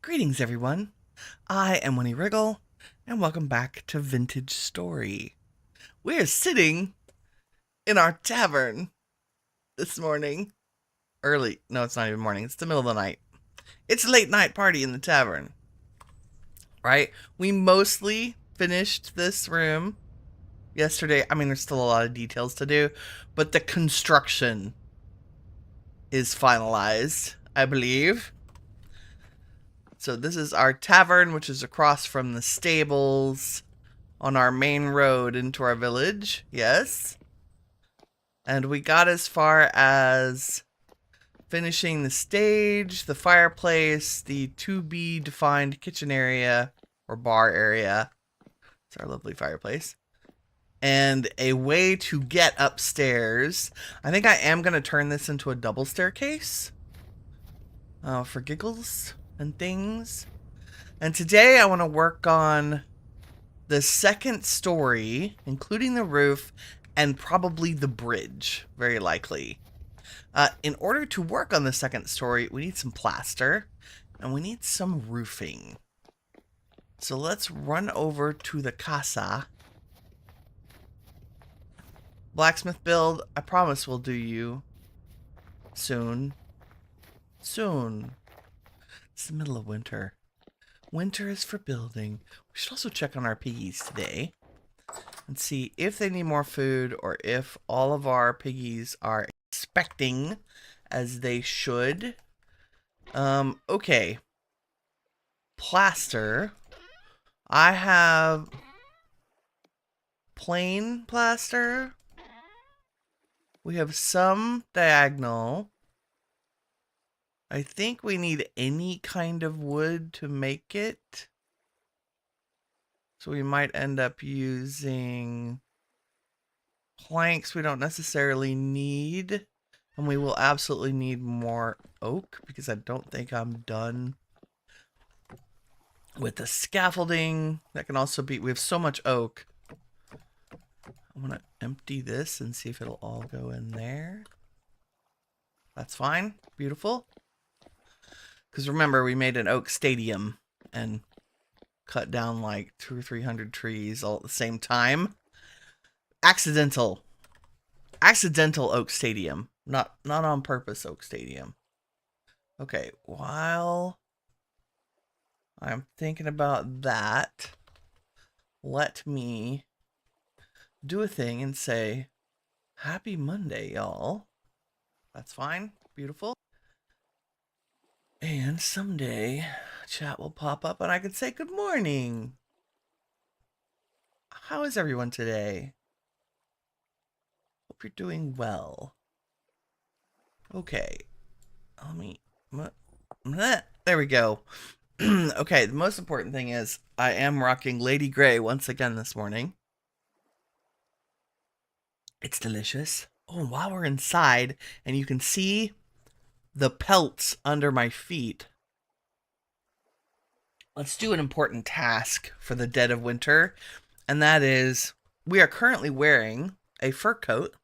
Greetings everyone. I am Winnie Wriggle, and welcome back to Vintage Story. We're sitting in our tavern this morning. Early. No, it's not even morning. It's the middle of the night. It's a late night party in the tavern. Right? We mostly finished this room yesterday. I mean, there's still a lot of details to do, but the construction is finalized, I believe. So this is our tavern, which is across from the stables on our main road into our village. Yes. And we got as far as finishing the stage, the fireplace, the to-be-defined kitchen area or bar area. It's our lovely fireplace. And a way to get upstairs. I think I am going to turn this into a double staircase. For giggles and things. And today I want to work on the second story, including the roof and probably the bridge, very likely. In order to work on the second story, we need some plaster and we need some roofing. So let's run over to the casa. Blacksmith build, I promise we'll do you soon. Soon. It's the middle of winter. Winter is for building. We should also check on our piggies today and see if they need more food or if all of our piggies are expecting as they should. Okay. Plaster. I have plain plaster. We have some diagonal. I think we need any kind of wood to make it. So we might end up using planks we don't necessarily need. And we will absolutely need more oak because I don't think I'm done with the scaffolding. That can also be, we have so much oak. I'm going to empty this and see if it'll all go in there. That's fine. Beautiful. Because remember, we made an oak stadium and cut down like 200 or 300 trees all at the same time. Accidental oak stadium. Not on purpose oak stadium. Okay, while I'm thinking about that, let me do a thing and say, Happy Monday, y'all. That's fine. Beautiful. And someday, chat will pop up and I can say good morning. How is everyone today? Hope you're doing well. Okay. Let me... There we go. Okay, the most important thing is I am rocking Lady Grey once again this morning. It's delicious. Oh, and while we're inside and you can see the pelts under my feet, let's do an important task for the dead of winter, and that is we are currently wearing a fur coat,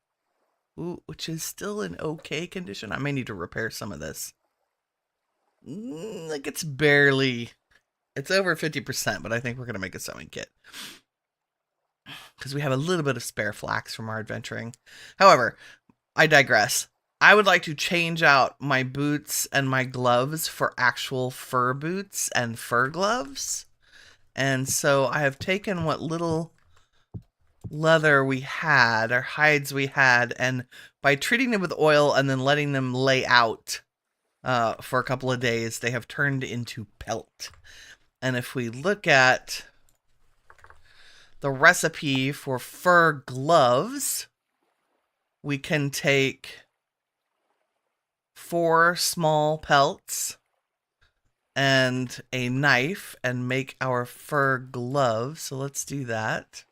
which is still in okay condition. I may need to repair some of this. Like it's over 50%, but I think we're gonna make a sewing kit because we have a little bit of spare flax from our adventuring. However, I digress. I would like to change out my boots and my gloves for actual fur boots and fur gloves. And so I have taken what little leather we had, or hides we had, and by treating them with oil and then letting them lay out for a couple of days, they have turned into pelt. And if we look at the recipe for fur gloves, we can take 4 small pelts and a knife and make our fur gloves. So let's do that.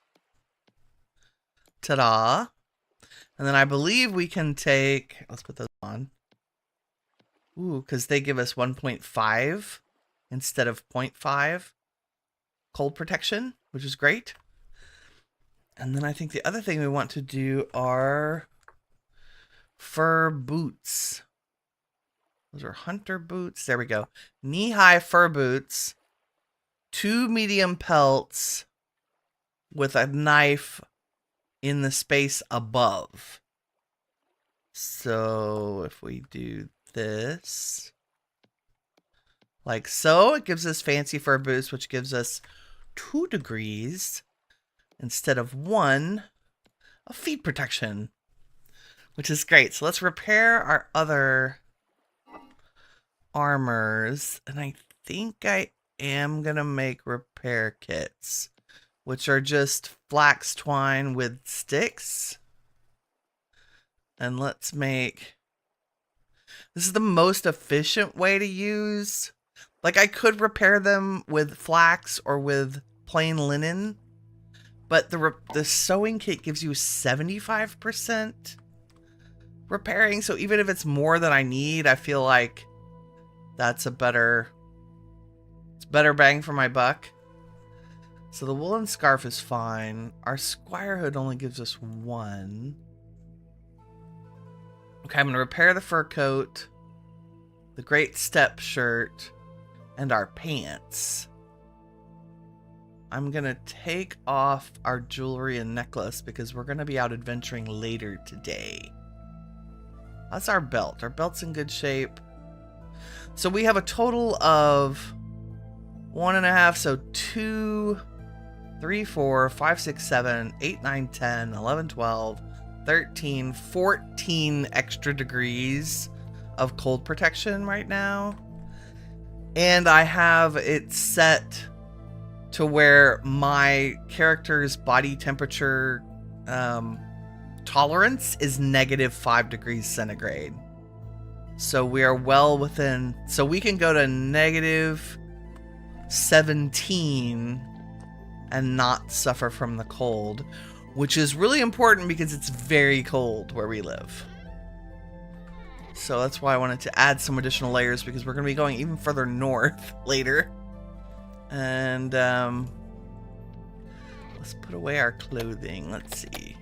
Ta-da. And then I believe we can take, let's put those on. Ooh, because they give us 1.5 instead of 0.5 cold protection, which is great. And then I think the other thing we want to do are fur boots. Those are hunter boots. There we go. Knee-high fur boots. 2 medium pelts with a knife in the space above. So if we do this, like so, it gives us fancy fur boots, which gives us 2 degrees instead of 1 of feet protection, which is great. So let's repair our other armors, and I think I am gonna make repair kits, which are just flax twine with sticks. And let's make, this is the most efficient way to use, like I could repair them with flax or with plain linen, but the sewing kit gives you 75% repairing, so even if it's more than I need, I feel like that's it's better bang for my buck. So the woolen scarf is fine. Our squire hood only gives us 1. Okay, I'm going to repair the fur coat, the great step shirt, and our pants. I'm going to take off our jewelry and necklace because we're going to be out adventuring later today. That's our belt. Our belt's in good shape. So we have a total of 1.5, so 2, 3, 4, 5, 6, 7, 8, 9, 10, 11, 12, 13, 14 extra degrees of cold protection right now. And I have it set to where my character's body temperature tolerance is -5 degrees centigrade. So we are well within, so we can go to -17 and not suffer from the cold, which is really important because it's very cold where we live. So that's why I wanted to add some additional layers, because we're going to be going even further north later. And let's put away our clothing. Let's see.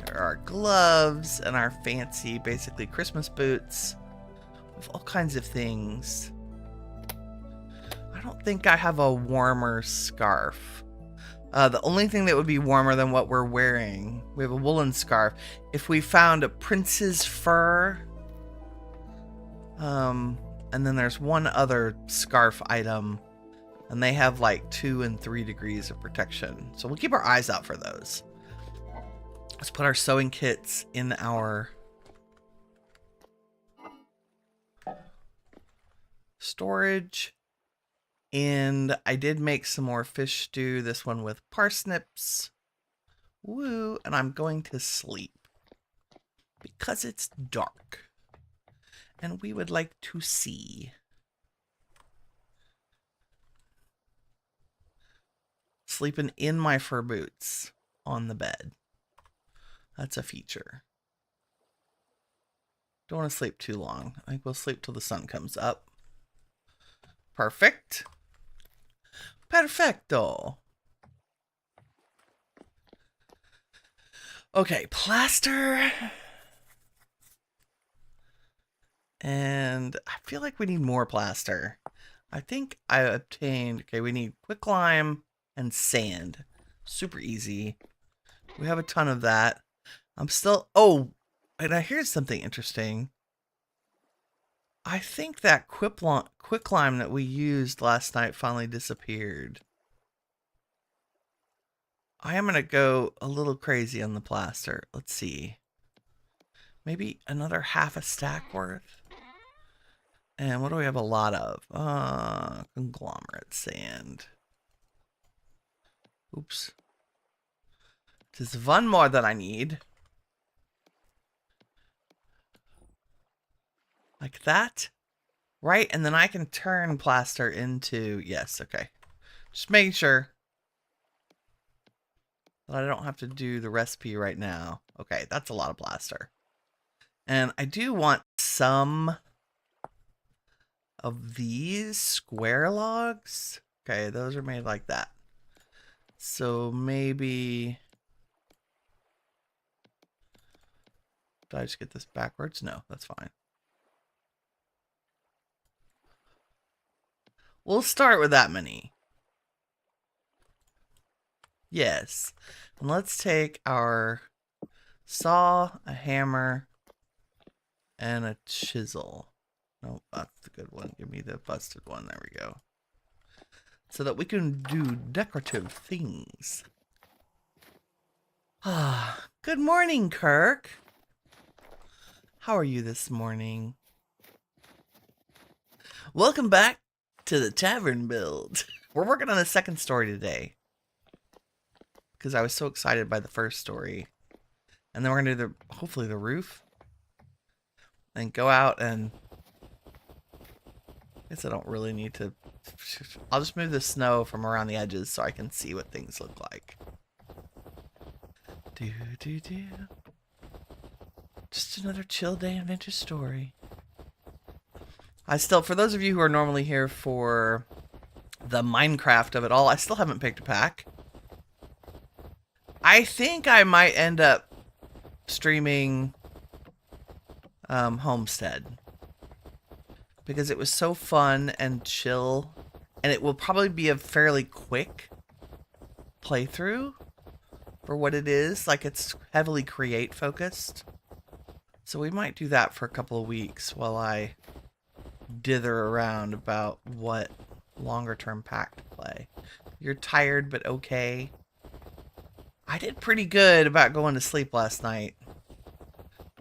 There are our gloves and our fancy, basically Christmas boots with all kinds of things. I don't think I have a warmer scarf. The only thing that would be warmer than what we're wearing, we have a woolen scarf. If we found a prince's fur, and then there's one other scarf item, and they have like 2 and 3 degrees of protection. So we'll keep our eyes out for those. Let's put our sewing kits in our storage. And I did make some more fish stew, this one with parsnips. Woo! And I'm going to sleep because it's dark and we would like to see. Sleeping in my fur boots on the bed. That's a feature. Don't want to sleep too long. I think we'll sleep till the sun comes up. Perfect. Perfecto. Okay, plaster. And I feel like we need more plaster. I think I obtained, okay, we need quicklime and sand. Super easy. We have a ton of that. I'm still, oh, and here's something interesting. I think that quicklime that we used last night finally disappeared. I am going to go a little crazy on the plaster. Let's see. Maybe another half a stack worth. And what do we have a lot of? Conglomerate sand. Oops. Just one more that I need. Like that. Right, and then I can turn plaster into, yes, okay. Just making sure that I don't have to do the recipe right now. Okay, that's a lot of plaster. And I do want some of these square logs. Okay, those are made like that. So maybe... Did I just get this backwards? No, that's fine. We'll start with that many. Yes. And let's take our saw, a hammer, and a chisel. No, that's the good one. Give me the busted one. There we go. So that we can do decorative things. Ah, good morning, Kirk. How are you this morning? Welcome back to the Tavern build. We're working on the second story today, because I was so excited by the first story. And then we're going to do hopefully the roof. And go out and... I guess I don't really need to... I'll just move the snow from around the edges so I can see what things look like. Just another chill day in Vintage Story. For those of you who are normally here for the Minecraft of it all, I still haven't picked a pack. I think I might end up streaming Homestead, because it was so fun and chill, and it will probably be a fairly quick playthrough for what it is. Like, it's heavily create focused, so we might do that for a couple of weeks while I dither around about what longer term pack to play. You're tired but okay. I did pretty good about going to sleep last night.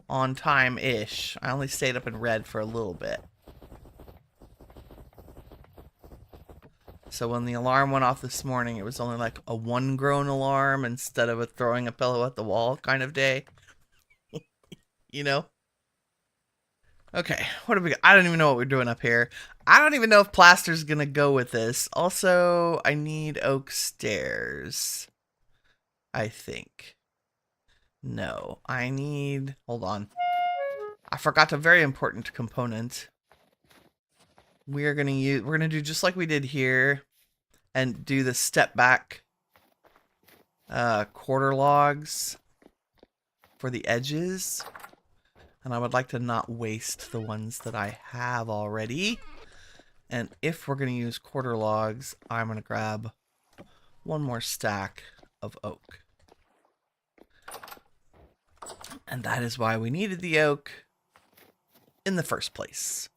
On time-ish. I only stayed up and read for a little bit. So when the alarm went off this morning, it was only like a one groan alarm instead of a throwing a pillow at the wall kind of day. You know? Okay, what do we got? I don't even know what we're doing up here. I don't even know if plaster's gonna go with this. Also, I need oak stairs, I think. No, I need... Hold on. I forgot a very important component. We're gonna do just like we did here and do the step back quarter logs for the edges. And I would like to not waste the ones that I have already. And if we're gonna use quarter logs, I'm gonna grab one more stack of oak. And that is why we needed the oak in the first place.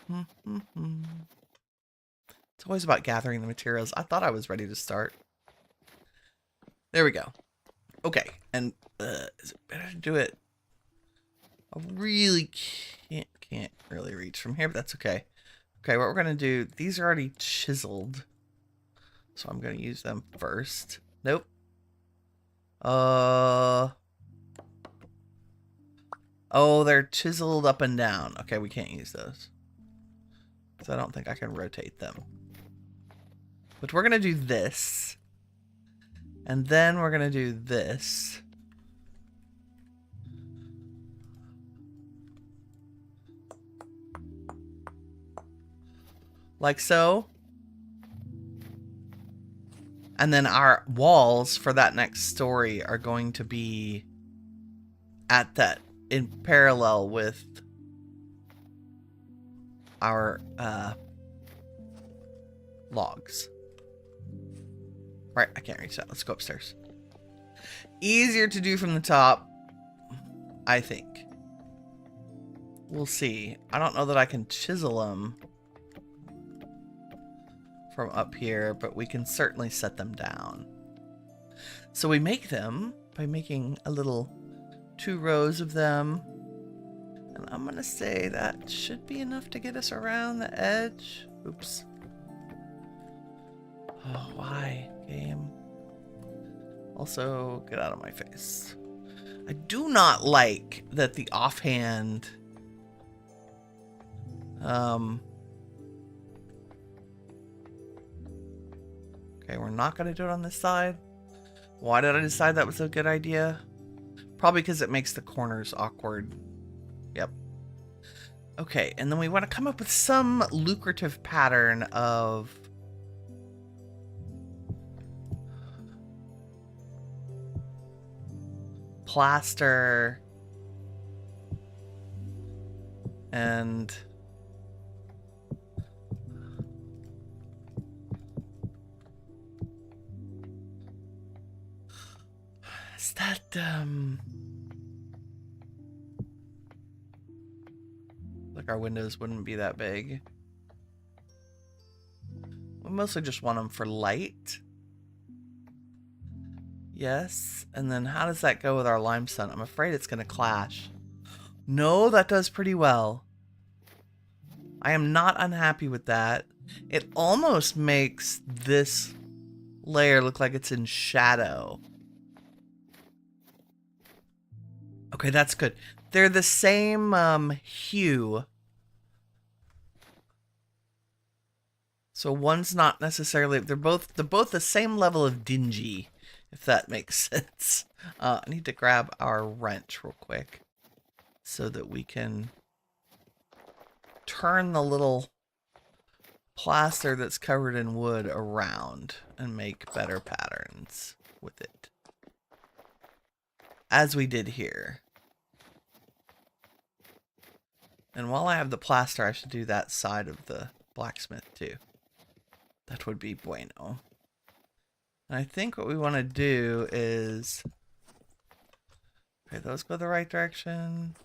It's always about gathering the materials. I thought I was ready to start. There we go. Okay, and is it better to do it? I really can't really reach from here, but that's okay. Okay, what we're gonna do, these are already chiseled, so I'm gonna use them first. Nope. Oh, they're chiseled up and down. Okay, we can't use those, so I don't think I can rotate them. But we're gonna do this, and then we're gonna do this. Like so. And then our walls for that next story are going to be at that, in parallel with our logs. Right, I can't reach that. Let's go upstairs. Easier to do from the top, I think. We'll see. I don't know that I can chisel them from up here, but we can certainly set them down. So we make them by making a little 2 rows of them. And I'm gonna say that should be enough to get us around the edge. Oops. Oh, why, game? Also, get out of my face. I do not like that the offhand okay, we're not going to do it on this side. Why did I decide that was a good idea? Probably because it makes the corners awkward. Yep. Okay, and then we want to come up with some lucrative pattern of plaster and is that like our windows wouldn't be that big. We mostly just want them for light. Yes, and then how does that go with our limestone? I'm afraid it's going to clash. No, that does pretty well. I am not unhappy with that. It almost makes this layer look like it's in shadow. Okay, that's good. They're the same hue. So one's not necessarily, they're both the same level of dingy, if that makes sense. I need to grab our wrench real quick so that we can turn the little plaster that's covered in wood around and make better patterns with it. As we did here. And while I have the plaster, I should do that side of the blacksmith too. That would be bueno. And I think what we want to do is... Okay, those go the right direction.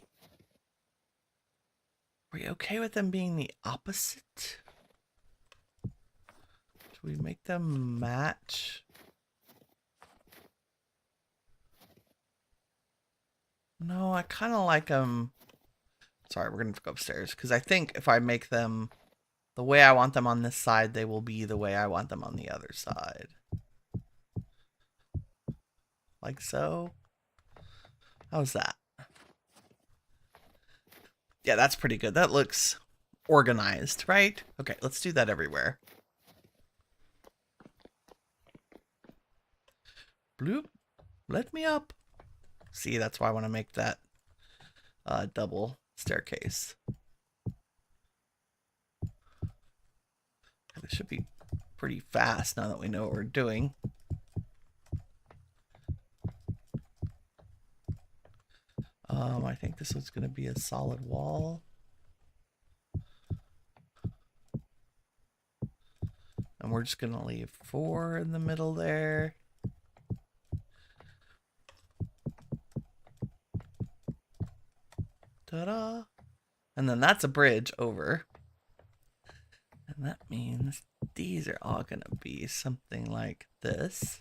Are we okay with them being the opposite? Should we make them match? No, I kind of like them... Sorry, we're going to go upstairs. Because I think if I make them the way I want them on this side, they will be the way I want them on the other side. Like so. How's that? Yeah, that's pretty good. That looks organized, right? Okay, let's do that everywhere. Bloop. Let me up. See, that's why I want to make that double staircase. It should be pretty fast now that we know what we're doing. I think this was going to be a solid wall. And we're just going to leave 4 in the middle there. Ta-da! And then that's a bridge over. And that means these are all going to be something like this.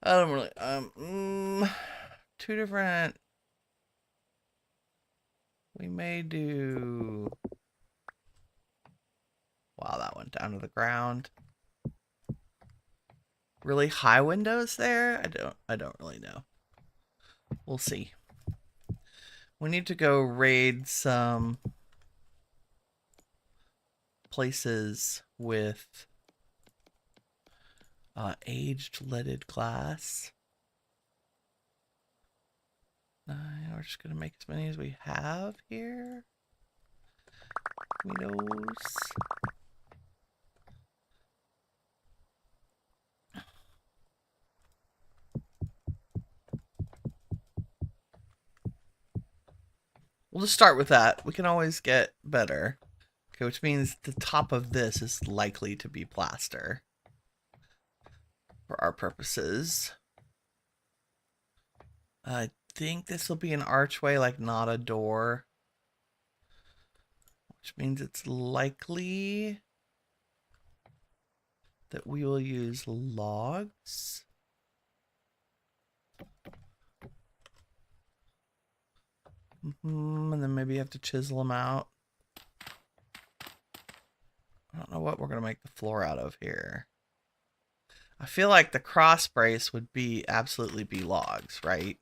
I don't really, 2 different, we may do, wow, that went down to the ground. Really high windows there? I don't really know. We'll see. We need to go raid some places with aged leaded glass. We're just gonna make as many as we have here. Windows. We'll just start with that. We can always get better. Okay, which means the top of this is likely to be plaster. For our purposes. I think this will be an archway, like not a door. Which means it's likely that we will use logs. And then maybe you have to chisel them out. I don't know what we're going to make the floor out of here. I feel like the cross brace would be absolutely be logs, right?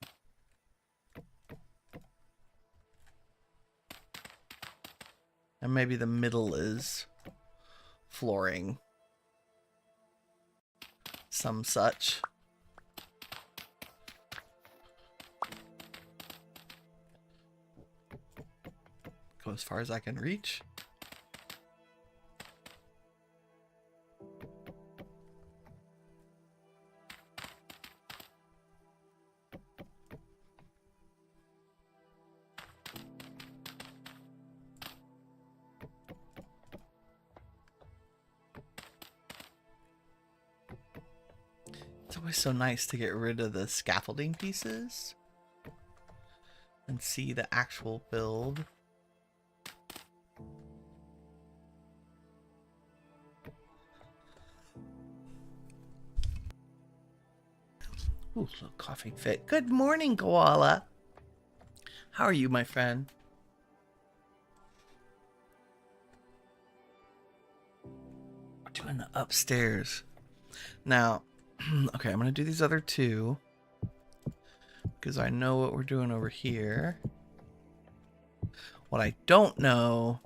And maybe the middle is flooring. Some such. Go as far as I can reach. It's always so nice to get rid of the scaffolding pieces and see the actual build. Ooh, little coughing fit. Good morning, Koala. How are you, my friend? We're doing the upstairs. Now, okay, I'm going to do these other two because I know what we're doing over here. What I don't know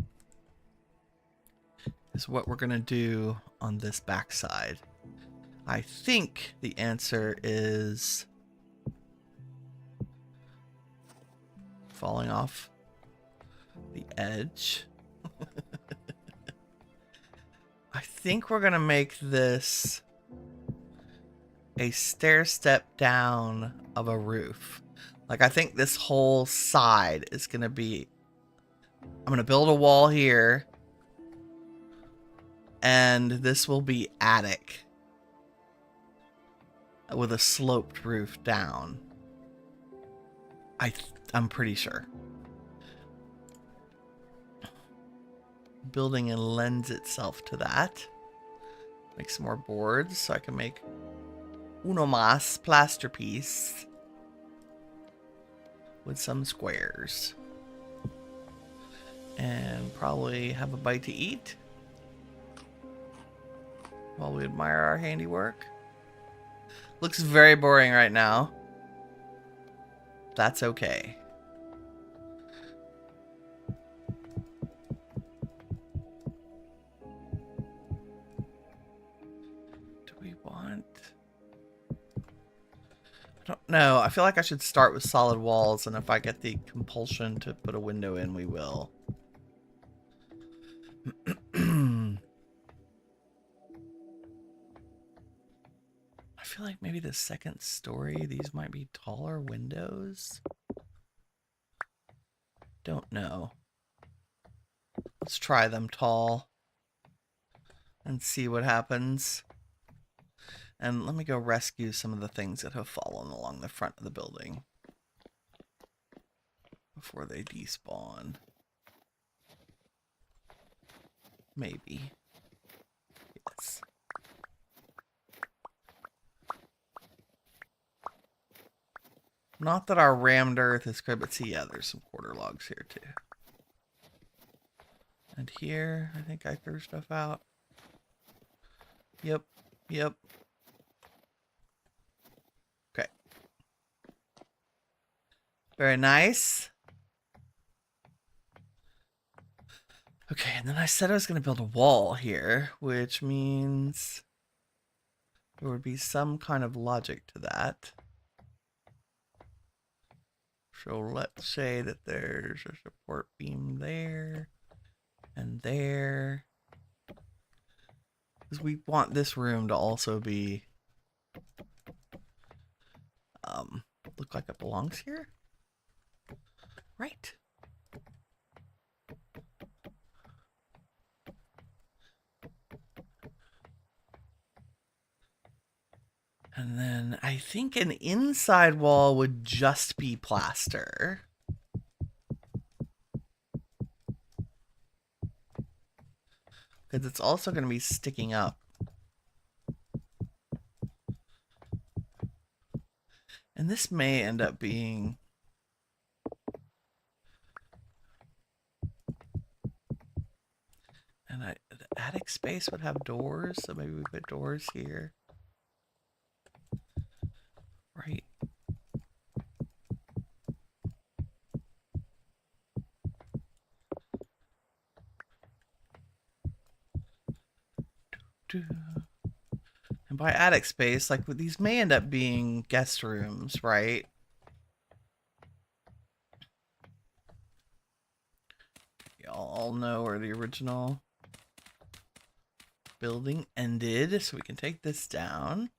is what we're going to do on this backside. I think the answer is falling off the edge. I think we're going to make this a stair step down of a roof. Like, I think this whole side is going to be... I'm going to build a wall here. And this will be attic. With a sloped roof down. I'm pretty sure. Building lends itself to that. Make some more boards so I can make uno mas plaster piece with some squares. And probably have a bite to eat while we admire our handiwork. Looks very boring right now. That's okay. Do we want... I don't know. I feel like I should start with solid walls, and if I get the compulsion to put a window in, we will. I feel like maybe the second story, these might be taller windows. Don't know. Let's try them tall and see what happens. And let me go rescue some of the things that have fallen along the front of the building before they despawn. Maybe. Yes. Not that our rammed earth is good, but see, yeah, there's some quarter logs here too. And here, I think I threw stuff out. Yep, yep. Okay. Very nice. Okay, and then I said I was going to build a wall here, which means there would be some kind of logic to that. So let's say that there's a support beam there and there. Because we want this room to also be look like it belongs here. Right. And then I think an inside wall would just be plaster. Because it's also going to be sticking up. And this may end up being... And the attic space would have doors, so maybe we put doors here. Right. And by attic space, like these may end up being guest rooms, right? Y'all all know where the original building ended, so we can take this down.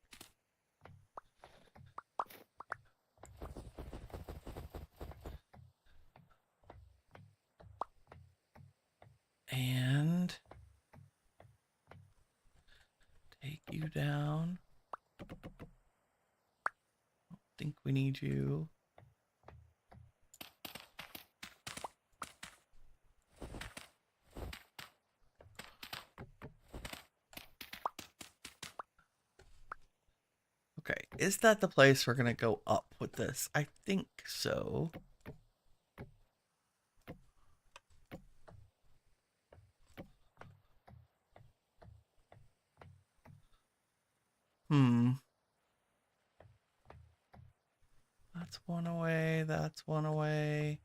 And take you down. think we need you. Okay, is that the place we're gonna go up with this? I think so. That's one away, that's one away.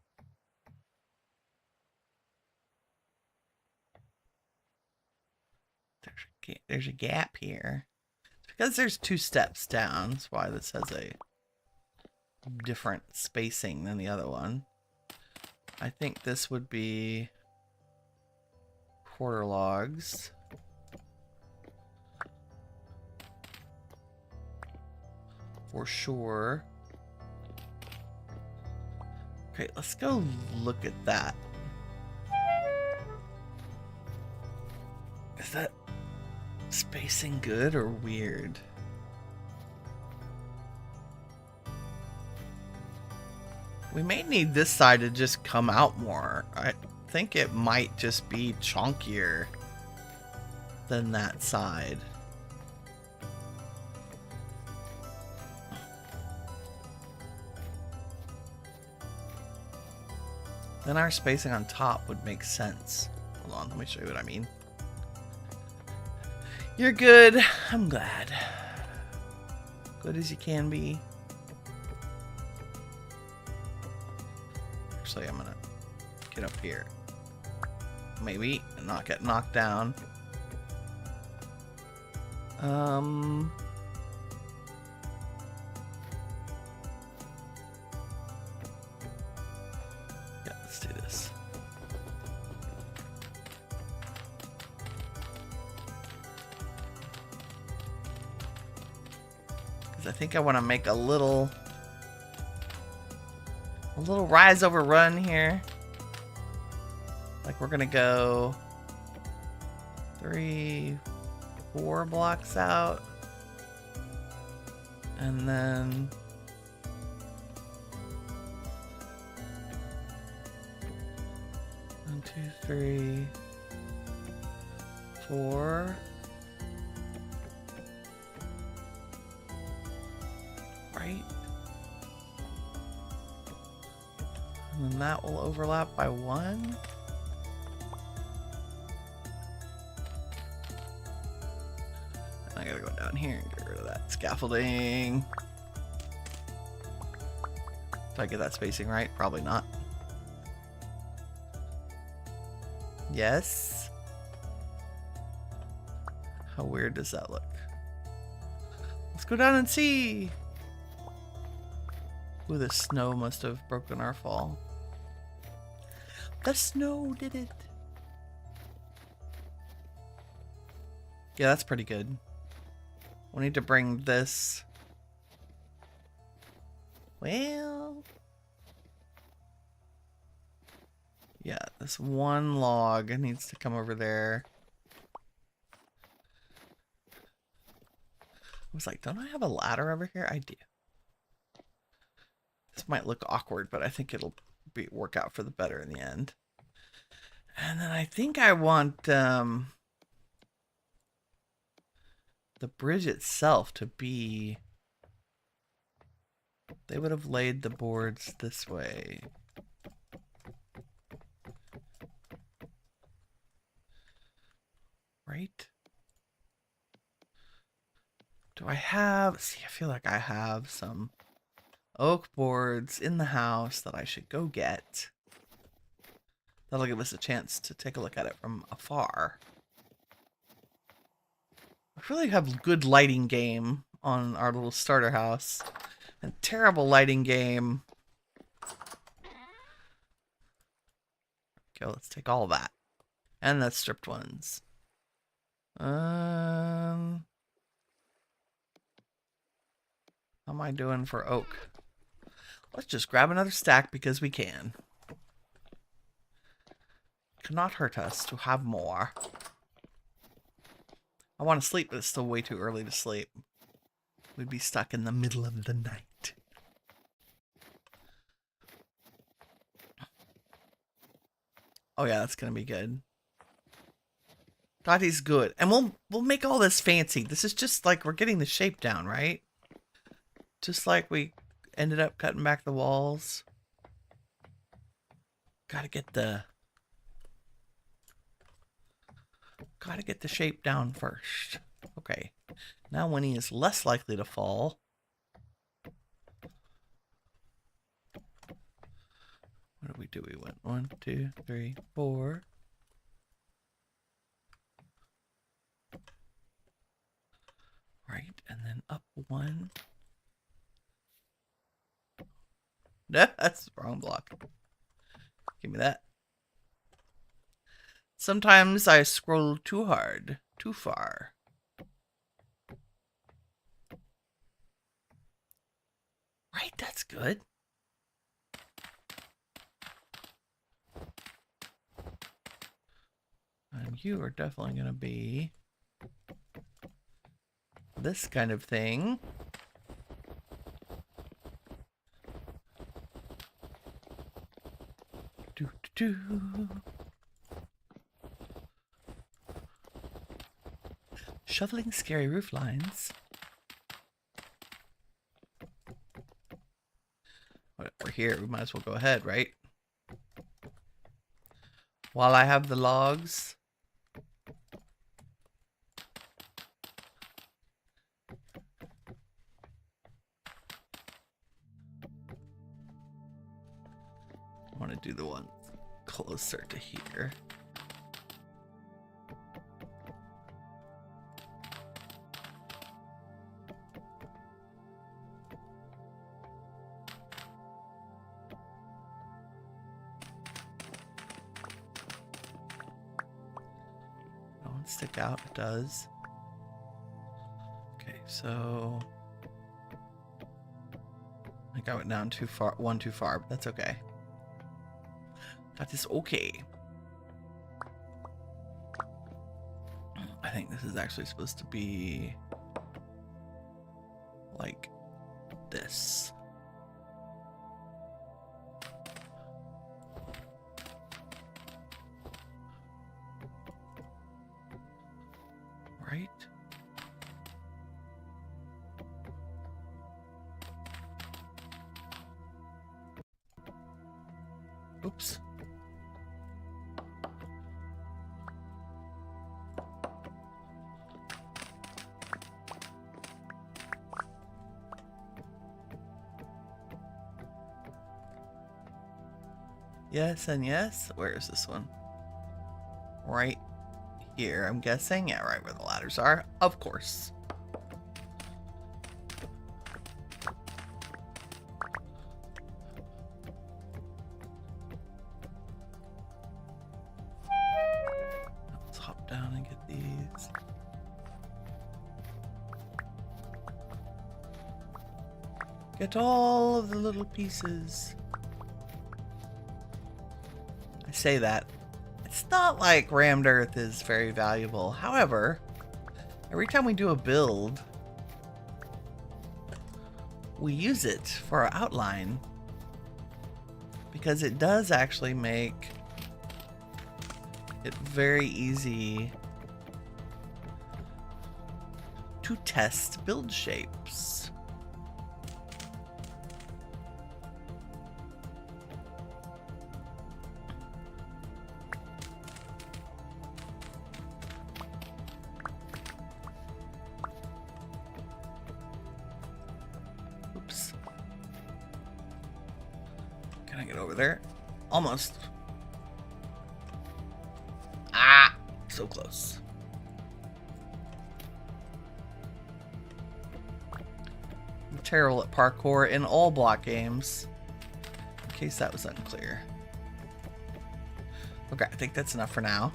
There's a gap here. It's because there's 2 steps down. That's why this has a different spacing than the other one. I think this would be quarter logs. For sure. Okay, let's go look at that. Is that spacing good or weird? We may need this side to just come out more. I think it might just be chunkier than that side. Then our spacing on top would make sense. Hold on, let me show you what I mean. You're good. I'm glad. Good as you can be. Actually, I'm gonna get up here. Maybe and not get knocked down. Yeah, let's do this. Because I think I want to make a little rise over run here. Like we're gonna go 3, 4 blocks out, and then one, 2, 3, 4. Right. And then that will overlap by 1. I gotta go down here and get rid of that scaffolding. Did I get that spacing right? Probably not. Yes. How weird does that look? Let's go down and see. Ooh, the snow must have broken our fall. The snow did it. Yeah, that's pretty good. We need to bring this. Well, yeah, this one log needs to come over there. I was like, don't I have a ladder over here? I do. This might look awkward, but I think it'll work out for the better in the end. And then I think I want the bridge itself to be... They would have laid the boards this way. Right? Do I have... See, I feel like I have some oak boards in the house that I should go get. That'll give us a chance to take a look at it from afar. We really have good lighting game on our little starter house. And terrible lighting game. Okay, let's take all that. And the stripped ones. How am I doing for oak? Let's just grab another stack because we can. Cannot hurt us to have more. I want to sleep, but it's still way too early to sleep. We'd be stuck in the middle of the night. Oh yeah, that's gonna be good. Tati's good. And we'll make all this fancy. This is just like we're getting the shape down, right? Just like we ended up cutting back the walls. Gotta get the shape down first. Okay. Now Winnie is less likely to fall. What did we do? We went 1, 2, 3, 4. Right, and then up 1. No, that's the wrong block. Give me that. Sometimes I scroll too hard, too far. Right, that's good. And you are definitely going to be this kind of thing. Do, do, do. Shoveling scary roof lines. We're here. We might as well go ahead, right? While I have the logs. I want to do the one closer to here. Don't stick out, it does. Okay, so I think I went down too far, one too far, but that's okay. That is okay. I think this is actually supposed to be like this. Right? Oops. Yes and yes. Where is this one? Right here, I'm guessing. Yeah, right where the ladders are. Of course. Let's hop down and get these. Get all of the little pieces. I say that. It's not like rammed earth is very valuable. However, every time we do a build, we use it for our outline because it does actually make it very easy to test build shapes. Oops. Can I get over there? Almost. Ah, so close. I'm terrible at parkour in all block games. In case that was unclear. Okay, I think that's enough for now.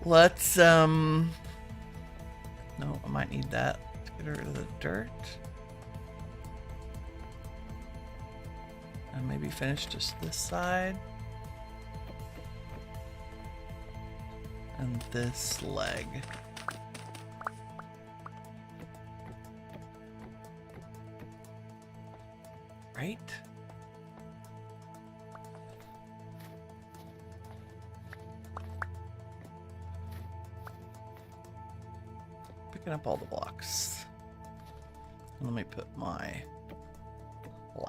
Let's, no, I might need that to get rid of the dirt. And maybe finish just this side. And this leg. Right? picking up all the blocks. Let me put my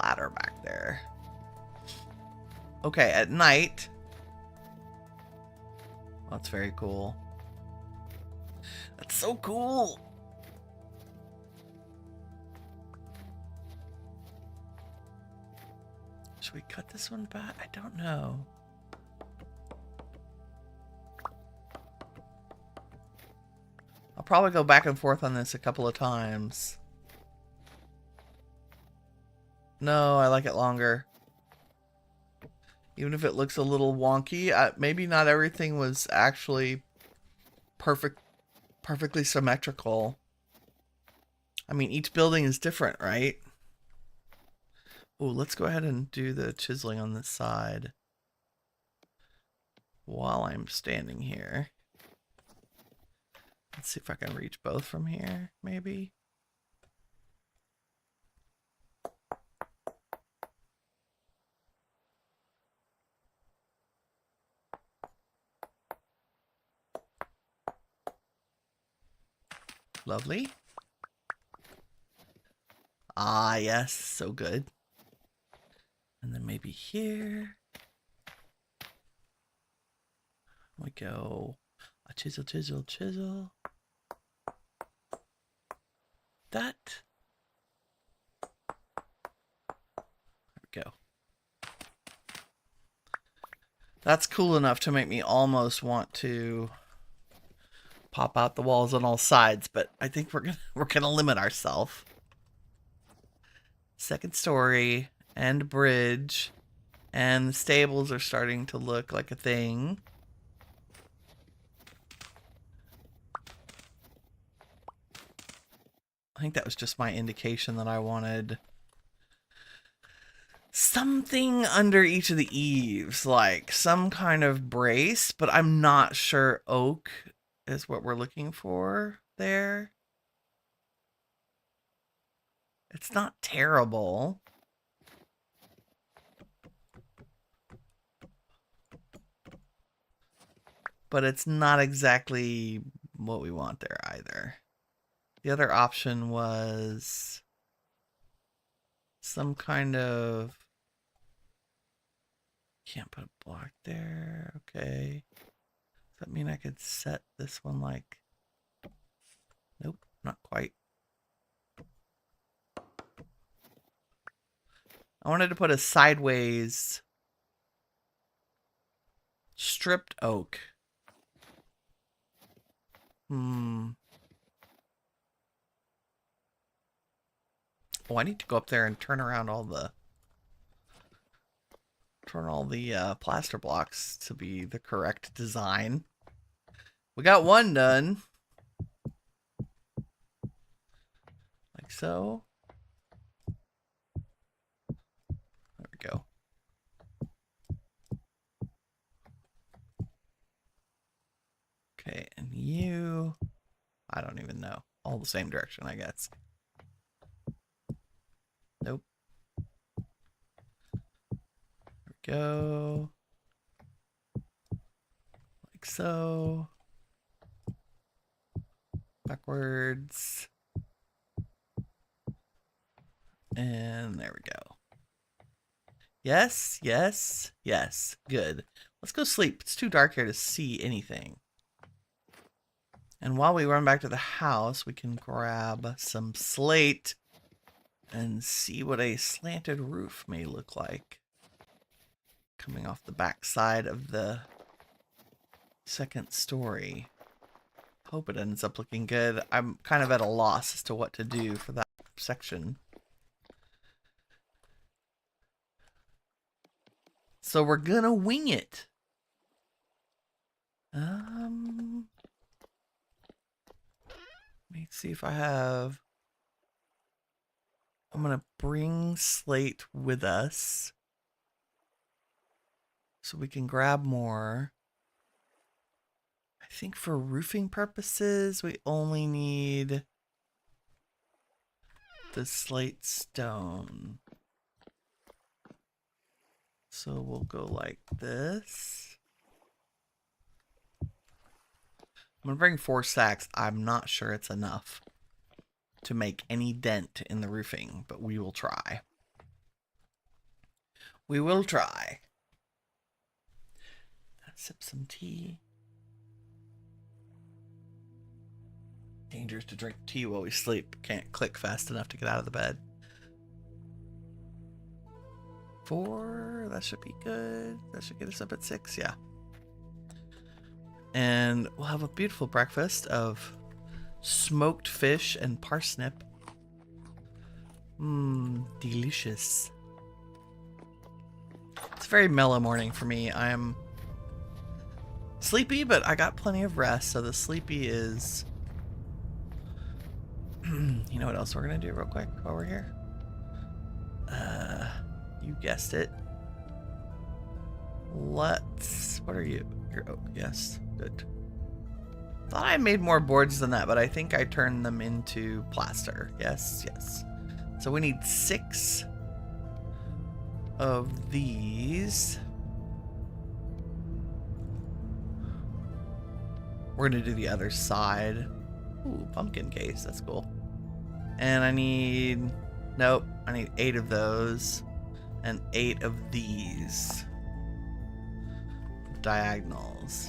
ladder back there. Okay, at night. Oh, that's very cool. That's so cool. Should we cut this one back? I don't know. I'll probably go back and forth on this a couple of times. No, I like it longer. Even if it looks a little wonky, maybe not everything was actually perfectly symmetrical. I mean, each building is different, right? Oh, let's go ahead and do the chiseling on this side while I'm standing here. Let's see if I can reach both from here, maybe. Lovely. Ah, yes, so good. And then maybe here we go. A chisel, chisel, chisel. That. There we go. That's cool enough to make me almost want to pop out the walls on all sides, but I think we're gonna limit ourselves. Second story and bridge, and the stables are starting to look like a thing. I think that was just my indication that I wanted something under each of the eaves, like some kind of brace, but I'm not sure oak is what we're looking for there. It's not terrible. But it's not exactly what we want there either. The other option was some kind of... Can't put a block there. Okay. Does that mean I could set this one like... Nope, not quite. I wanted to put a sideways stripped oak. Oh, I need to go up there and turn around all the plaster blocks to be the correct design. We got one done. Like so. There we go. Okay, and you... I don't even know. All the same direction, I guess. Nope. There we go. Like so. Backwards. And there we go. Yes, yes, yes. Good. Let's go sleep. It's too dark here to see anything. And while we run back to the house, we can grab some slate and see what a slanted roof may look like. Coming off the back side of the second story. Hope it ends up looking good. I'm kind of at a loss as to what to do for that section. So we're gonna wing it. Let me see if I have... I'm gonna bring slate with us so we can grab more. I think for roofing purposes, we only need the slate stone. So we'll go like this. I'm gonna bring 4 sacks. I'm not sure it's enough to make any dent in the roofing, but we will try. We will try. Sip some tea. Dangerous to drink tea while we sleep. Can't click fast enough to get out of the bed. 4, that should be good. That should get us up at 6, yeah. And we'll have a beautiful breakfast of smoked fish and parsnip. Delicious. It's a very mellow morning for me. I am sleepy, but I got plenty of rest, so the sleepy is... You know what else we're gonna do real quick while we're here? You guessed it. Let's... What are you? You're oak. Yes. Good. Thought I made more boards than that, but I think I turned them into plaster. Yes, yes. So we need 6 of these. We're gonna do the other side. Ooh, pumpkin case. That's cool. And I need... Nope. I need 8 of those. And 8 of these. Diagonals.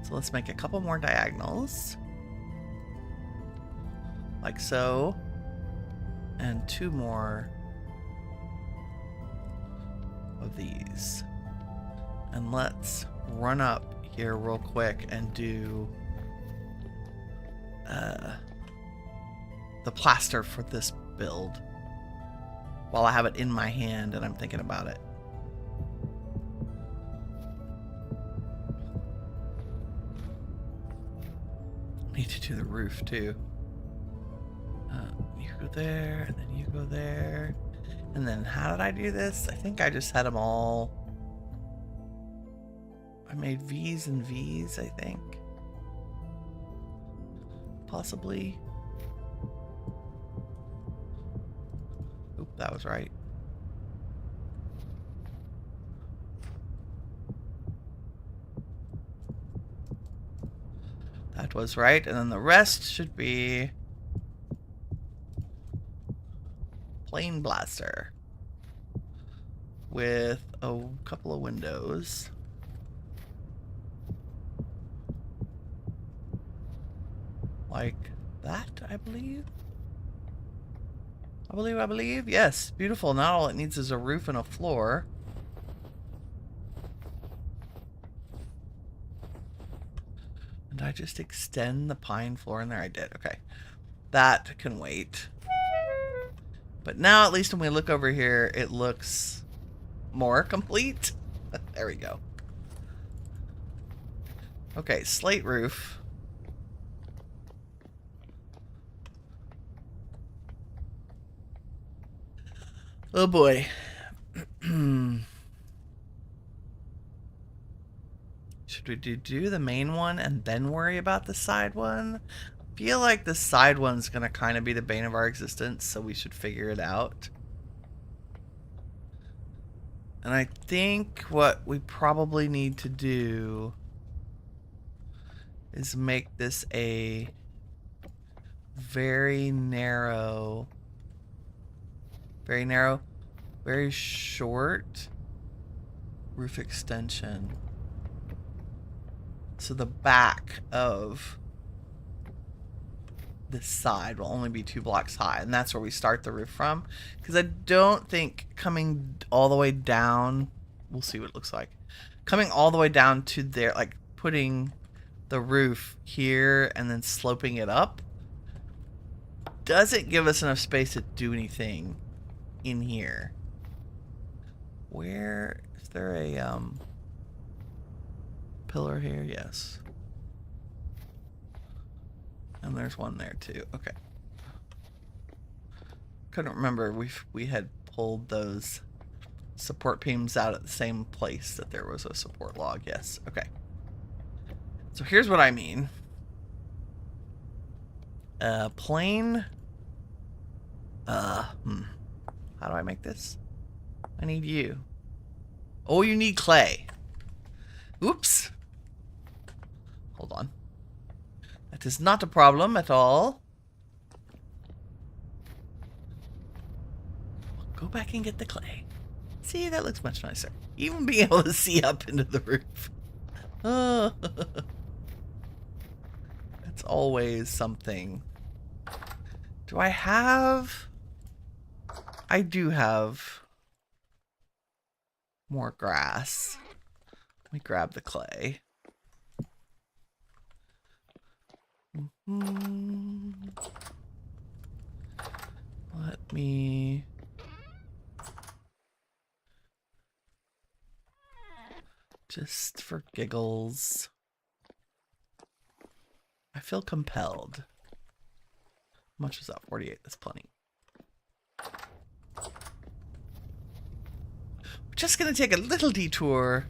So let's make a couple more diagonals. Like so. And 2 more of these. And let's run up here real quick and do the plaster for this build while I have it in my hand and I'm thinking about it. Need to do the roof too. You go there, and then you go there, and then how did I do this? I think I just had them all. I made V's and V's, I think. Possibly. Oop, that was right. That was right, and then the rest should be plain blaster with a couple of windows. Like that, I believe. I believe. Yes, beautiful. Now all it needs is a roof and a floor. Did I just extend the pine floor in there? I did. Okay. That can wait. But now, at least when we look over here, it looks more complete. There we go. Okay, slate roof. Oh boy. Should we do the main one and then worry about the side one? I feel like the side one's gonna kind of be the bane of our existence, so we should figure it out. And I think what we probably need to do is make this a very narrow, very short roof extension. So the back of this side will only be 2 blocks high, and that's where we start the roof from. Because I don't think coming all the way down, we'll see what it looks like. Coming all the way down to there, like putting the roof here and then sloping it up, doesn't give us enough space to do anything in here. Where is there a pillar here? Yes. And there's one there too. Okay. Couldn't remember we had pulled those support beams out at the same place that there was a support log. Yes. Okay. So here's what I mean. Plain. How do I make this? I need you. Oh, you need clay. Oops. Height is not a problem at all. Go back and get the clay. See, that looks much nicer. Even being able to see up into the roof. Oh. That's always something. Do I have... I do have more grass. Let me grab the clay. Let me... just for giggles. I feel compelled. How much was that? 48. That's plenty. We're just going to take a little detour.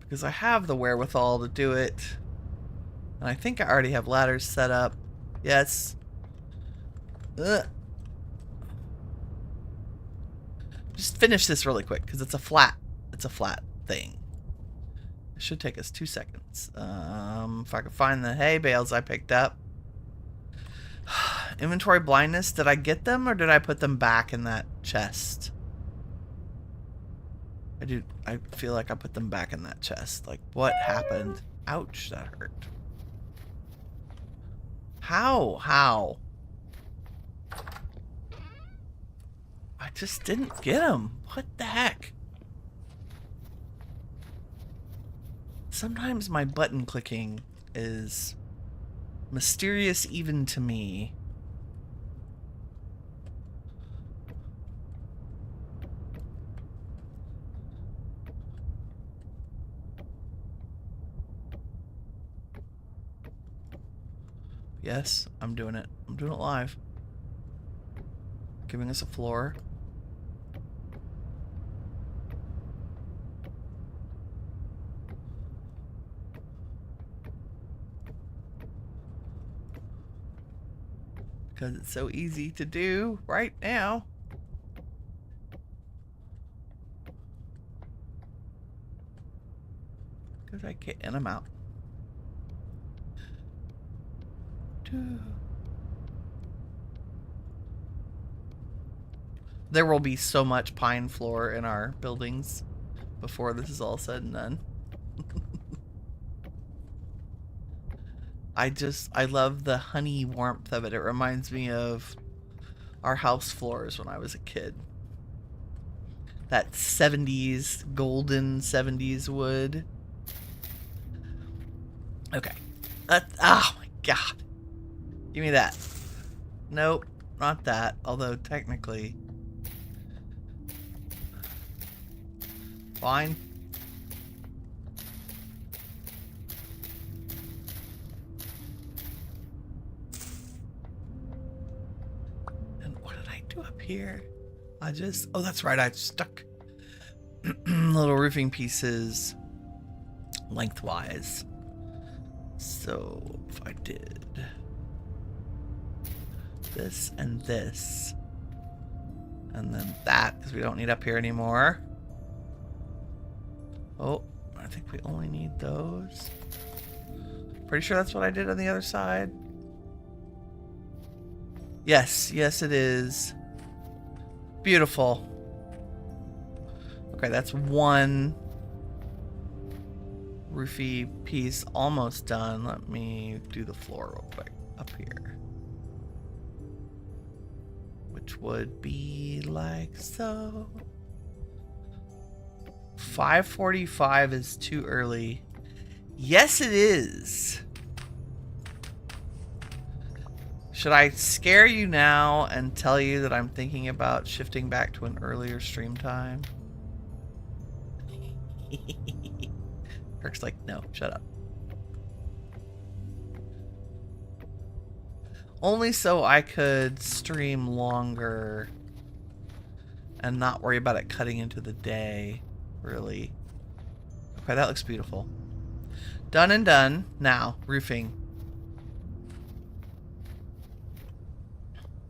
Because I have the wherewithal to do it. And I think I already have ladders set up. Yes. Just finish this really quick because it's a flat thing. It should take us 2 seconds. If I can find the hay bales I picked up. Inventory blindness. Did I get them or did I put them back in that chest? I feel like I put them back in that chest. Like, what happened? Ouch, that hurt. How? I just didn't get them. What the heck? Sometimes my button clicking is mysterious even to me. Yes, I'm doing it. I'm doing it live. Giving us a floor. Because it's so easy to do right now. Because I get in them out. There will be so much pine floor in our buildings before this is all said and done. I love the honey warmth of it. It reminds me of our house floors when I was a kid. That 70s, golden 70s wood. Okay. Oh my god. Give me that. Nope, not that. Although technically... Fine. And what did I do up here? Oh, that's right. I stuck little roofing pieces lengthwise. So if I did this and this, and then that, because we don't need up here anymore. Oh, I think we only need those. Pretty sure that's what I did on the other side. Yes, yes it is. Beautiful. Okay, that's one roofy piece almost done. Let me do the floor real quick up here. Which would be like so. 5:45 is too early. Yes, it is. Should I scare you now and tell you that I'm thinking about shifting back to an earlier stream time? Kirk's like, no, shut up. Only so I could stream longer and not worry about it cutting into the day. Really. Okay, that looks beautiful. Done and done. Now, roofing.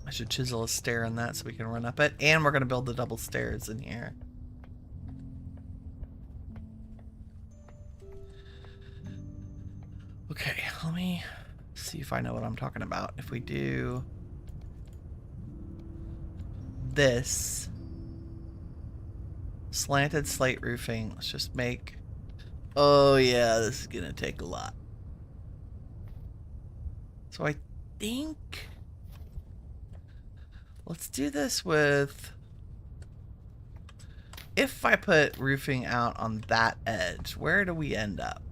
I should chisel a stair in that so we can run up it. And we're going to build the double stairs in here. Let me see if I know what I'm talking about. If we do this slanted slate roofing, let's just make... Oh yeah, this is gonna take a lot. So I think... Let's do this with... If I put roofing out on that edge, where do we end up?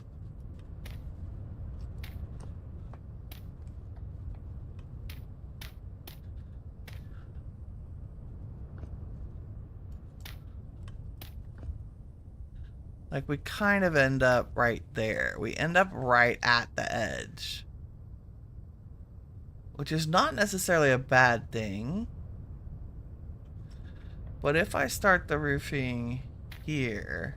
Like, we kind of end up right there. We end up right at the edge. Which is not necessarily a bad thing. But if I start the roofing here...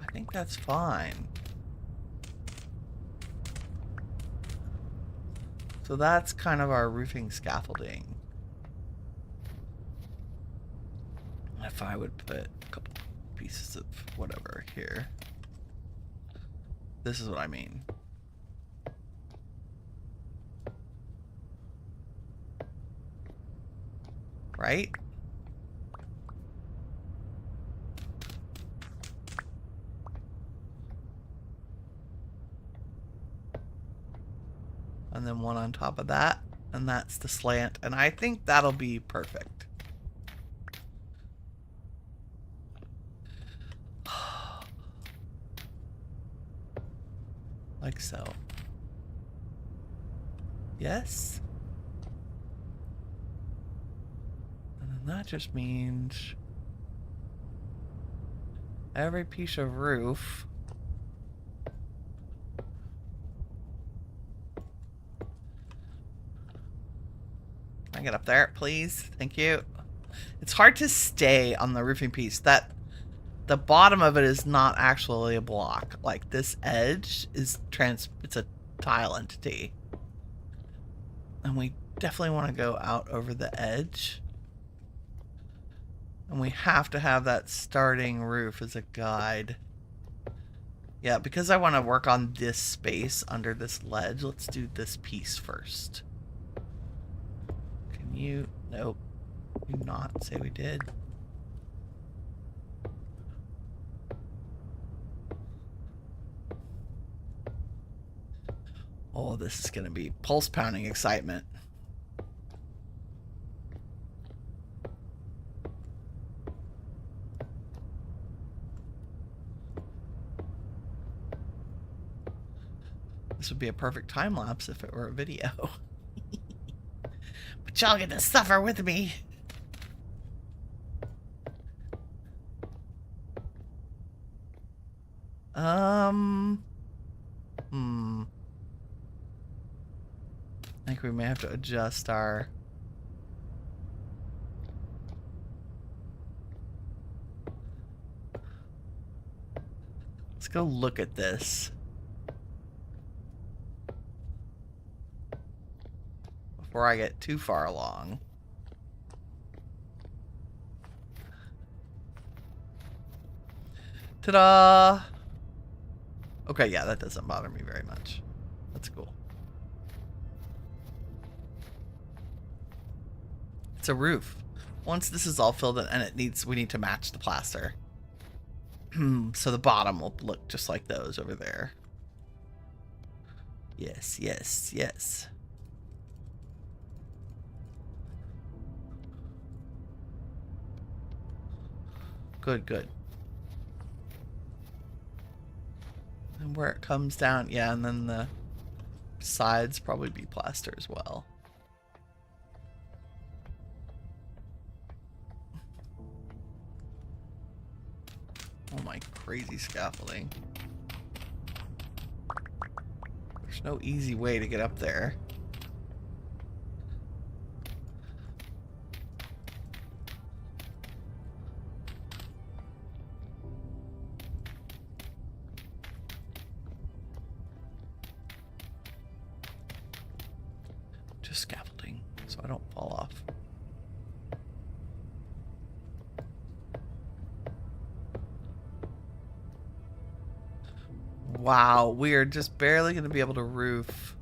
I think that's fine. So that's kind of our roofing scaffolding. If I would put a couple pieces of whatever here. This is what I mean. Right? And then one on top of that, and that's the slant, and I think that'll be perfect. Like so. Yes. And then that just means every piece of roof Can I get up there, please? Thank you. It's hard to stay on the roofing piece. The bottom of it is not actually a block. Like, this edge is it's a tile entity. And we definitely want to go out over the edge. And we have to have that starting roof as a guide. Yeah, because I want to work on this space under this ledge, let's do this piece first. Can you... Nope. Can you not say we did? Oh, this is going to be pulse-pounding excitement. This would be a perfect time lapse if it were a video. But y'all get to suffer with me. I think we may have to adjust our... Let's go look at this. Before I get too far along. Ta-da! Okay, yeah, that doesn't bother me very much. That's cool. It's a roof. Once this is all filled in, and we need to match the plaster. So the bottom will look just like those over there. Yes, yes, yes. Good, good. And where it comes down, yeah, and then the sides probably be plaster as well. Oh my crazy scaffolding. There's no easy way to get up there. to scaffolding so I don't fall off. Wow, we are just barely going to be able to roof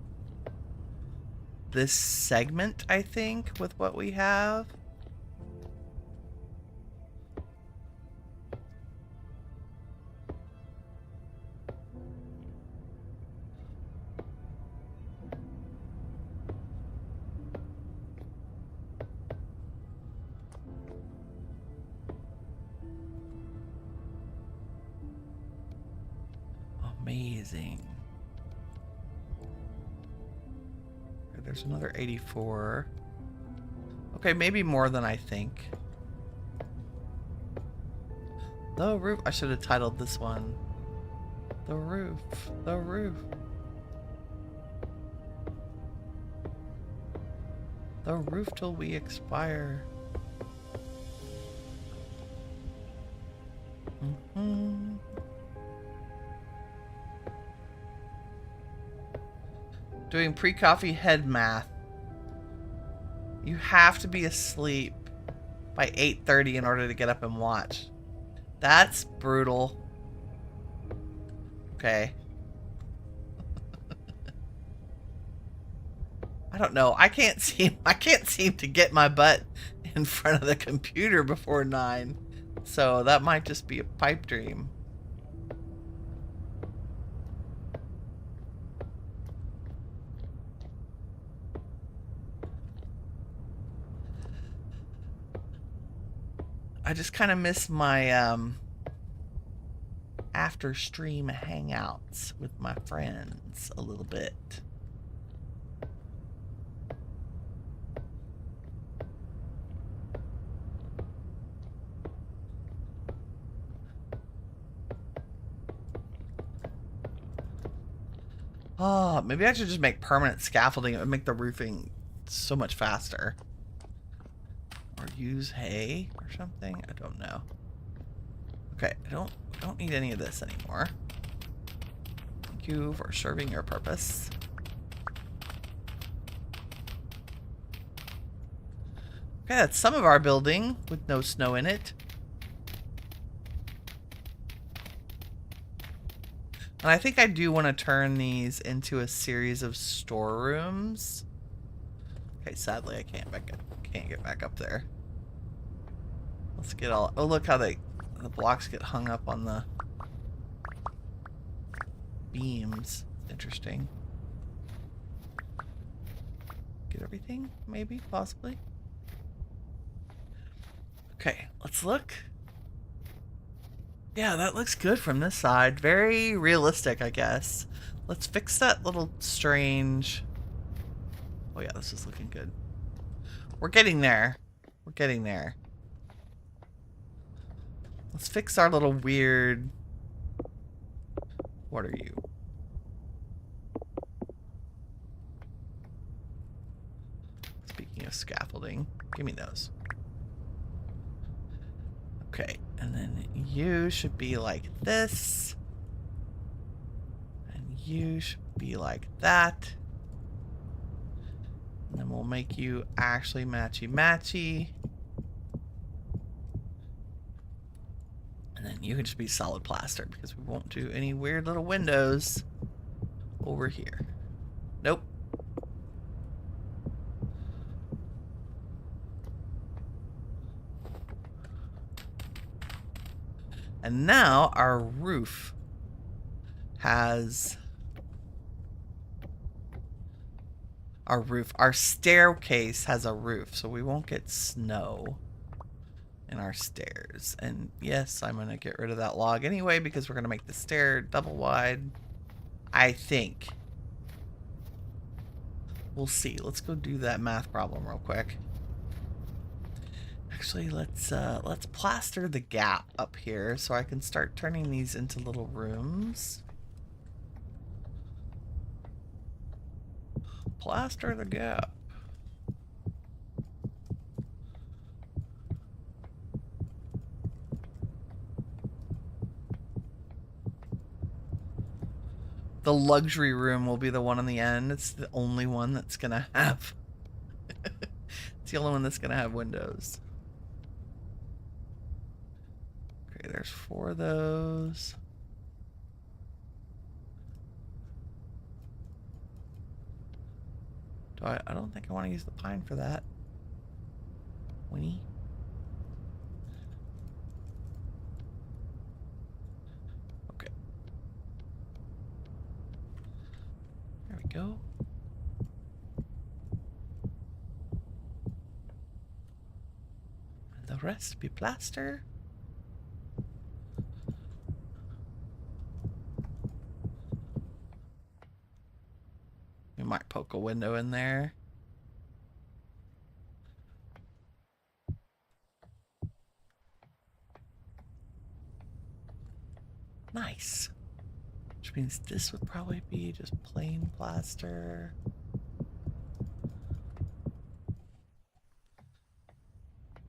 this segment, I think, with what we have. Amazing. There's another 84. Okay, maybe more than I think. The roof. I should have titled this one The Roof. The Roof. The roof till we expire. Mm-hmm. Doing pre-coffee head math. You have to be asleep by 8:30 in order to get up and watch. That's brutal. Okay. I don't know. I can't seem to get my butt in front of the computer before 9. So that might just be a pipe dream. I just kind of miss my after stream hangouts with my friends a little bit. Oh, maybe I should just make permanent scaffolding. It would make the roofing so much faster. Or use hay or something. I don't know. Okay, I don't need any of this anymore. Thank you for serving your purpose. Okay, that's some of our building with no snow in it. And I think I do want to turn these into a series of storerooms. Okay, sadly I can't get back up there. Let's get all. Oh, look how the blocks get hung up on the beams. Interesting. Get everything? Maybe, possibly. Okay, let's look. Yeah, that looks good from this side. Very realistic, I guess. Let's fix that little strange. Oh yeah, this is looking good. We're getting there. We're getting there. Let's fix our little weird... What are you? Speaking of scaffolding, give me those. Okay, and then you should be like this. And you should be like that. And then we'll make you actually matchy-matchy. And then you can just be solid plaster because we won't do any weird little windows over here. Nope. And now our roof has our staircase has a roof, so we won't get snow in our stairs. And yes, I'm gonna get rid of that log anyway because we're gonna make the stair double wide, I think. We'll see. Let's go do that math problem real quick. Actually, let's plaster the gap up here so I can start turning these into little rooms. Plaster the gap. The luxury room will be the one on the end. It's the only one that's gonna have It's the only one that's gonna have windows. Okay, there's 4 of those. I don't think I want to use the pine for that. Winnie? Okay. There we go. And the rest be plaster. We might poke a window in there. Nice. Which means this would probably be just plain plaster.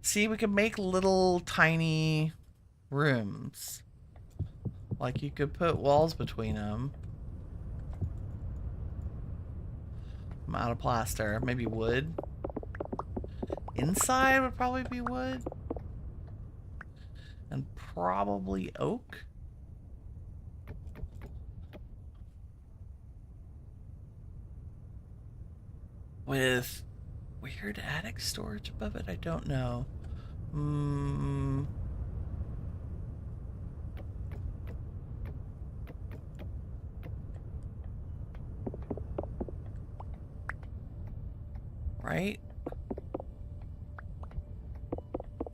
See, we could make little tiny rooms. Like you could put walls between them. I'm out of plaster. Maybe wood. Inside would probably be wood. And probably oak. With weird attic storage above it? I don't know. Right?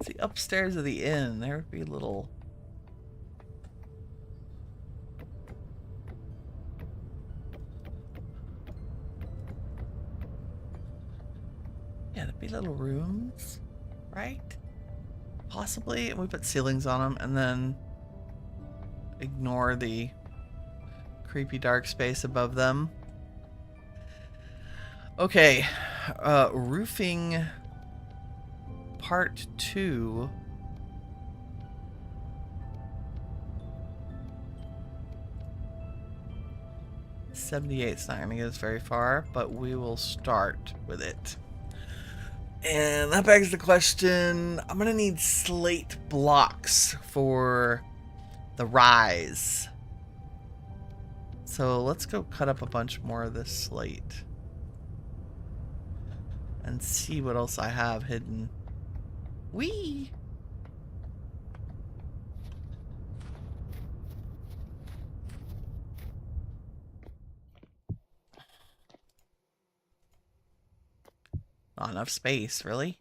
It's the upstairs of the inn. There would be little... Yeah, there'd be little rooms, right? Possibly. And we put ceilings on them and then ignore the creepy dark space above them. Okay. Roofing part 2. $78's not going to get us very far, but we will start with it. And that begs the question, I'm going to need slate blocks for the rise. So let's go cut up a bunch more of this slate. And see what else I have hidden. Whee! Not enough space, really?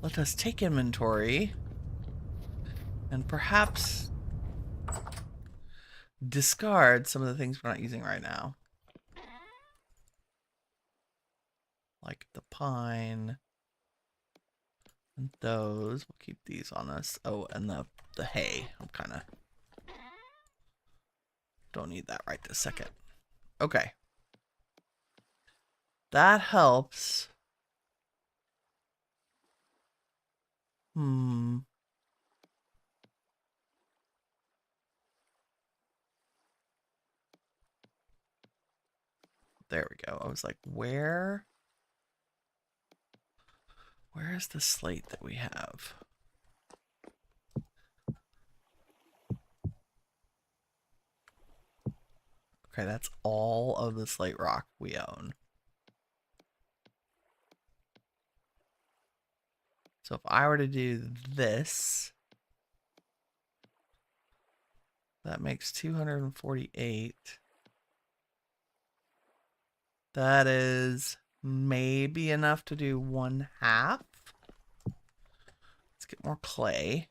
Let us take inventory and perhaps discard some of the things we're not using right now. Like the pine and those. We'll keep these on us. Oh, and the hay. I'm kind of don't need that right this second. Okay. That helps. There we go. I was like, where is the slate that we have? Okay, that's all of the slate rock we own. So if I were to do this, that makes 248. That is maybe enough to do 1/2. Let's get more clay.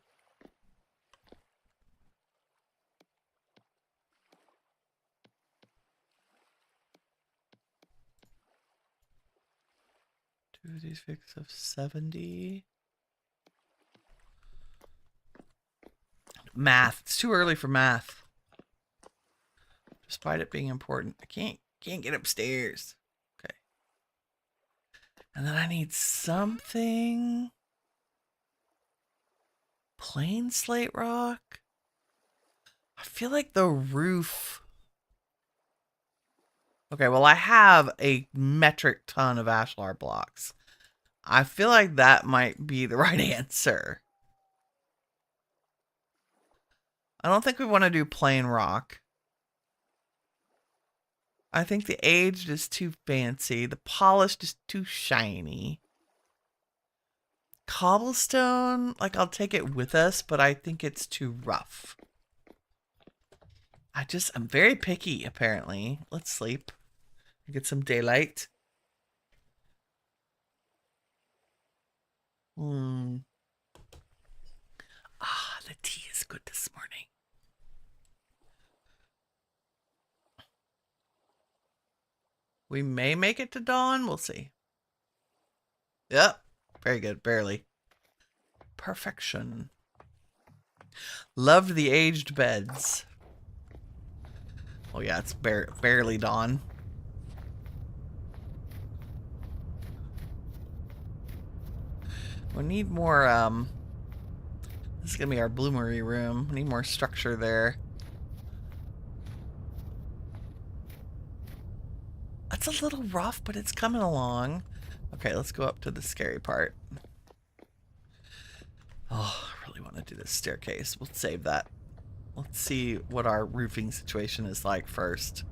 Two of these fix of 70. Math. It's too early for math. Despite it being important. I can't get upstairs. Okay. And then I need something. Plain slate rock. I feel like the roof Okay, well, I have a metric ton of ashlar blocks. I feel like that might be the right answer. I don't think we want to do plain rock. I think the aged is too fancy. The polished is too shiny. Cobblestone, like, I'll take it with us, but I think it's too rough. I'm very picky, apparently. Let's sleep. Get some daylight. The tea is good this morning. We may make it to dawn. We'll see. Yep. Very good. Barely. Perfection. Loved the aged beds. Oh yeah, it's barely dawn. We need more, this is gonna be our bloomery room. We need more structure there. That's a little rough, but it's coming along. Okay, let's go up to the scary part. Oh, I really want to do this staircase. We'll save that. Let's see what our roofing situation is like first.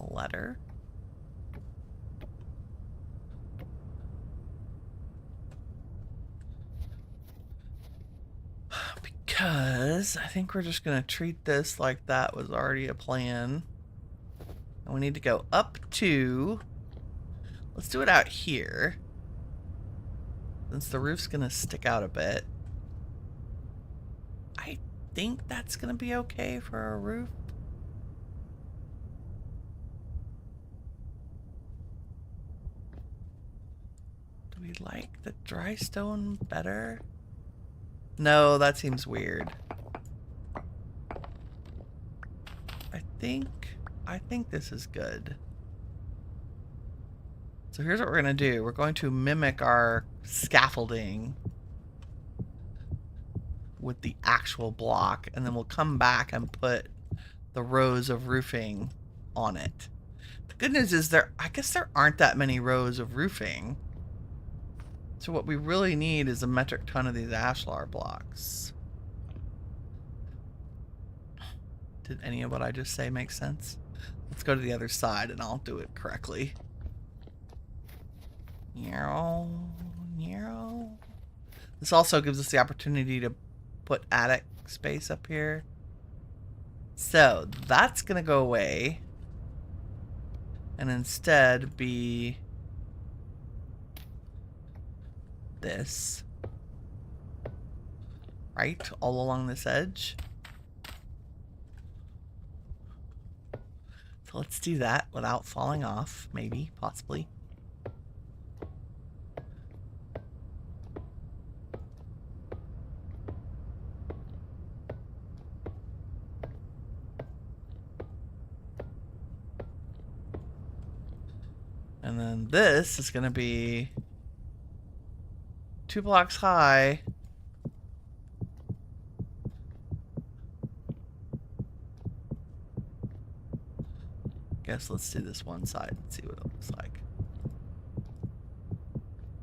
Ladder. Because I think we're just going to treat this like that was already a plan. And we need to go up to... Let's do it out here. Since the roof's going to stick out a bit. I think that's going to be okay for a roof. Do we like the dry stone better? No, that seems weird. I think this is good. So here's what we're going to do. We're going to mimic our scaffolding with the actual block, and then we'll come back and put the rows of roofing on it. The good news is I guess there aren't that many rows of roofing. So what we really need is a metric ton of these ashlar blocks. Did any of what I just say make sense? Let's go to the other side and I'll do it correctly. This also gives us the opportunity to put attic space up here. So that's going to go away and instead be this. Right? All along this edge. So let's do that without falling off. Maybe, possibly. And then this is going to be 2 blocks high. Guess let's do this one side and see what it looks like.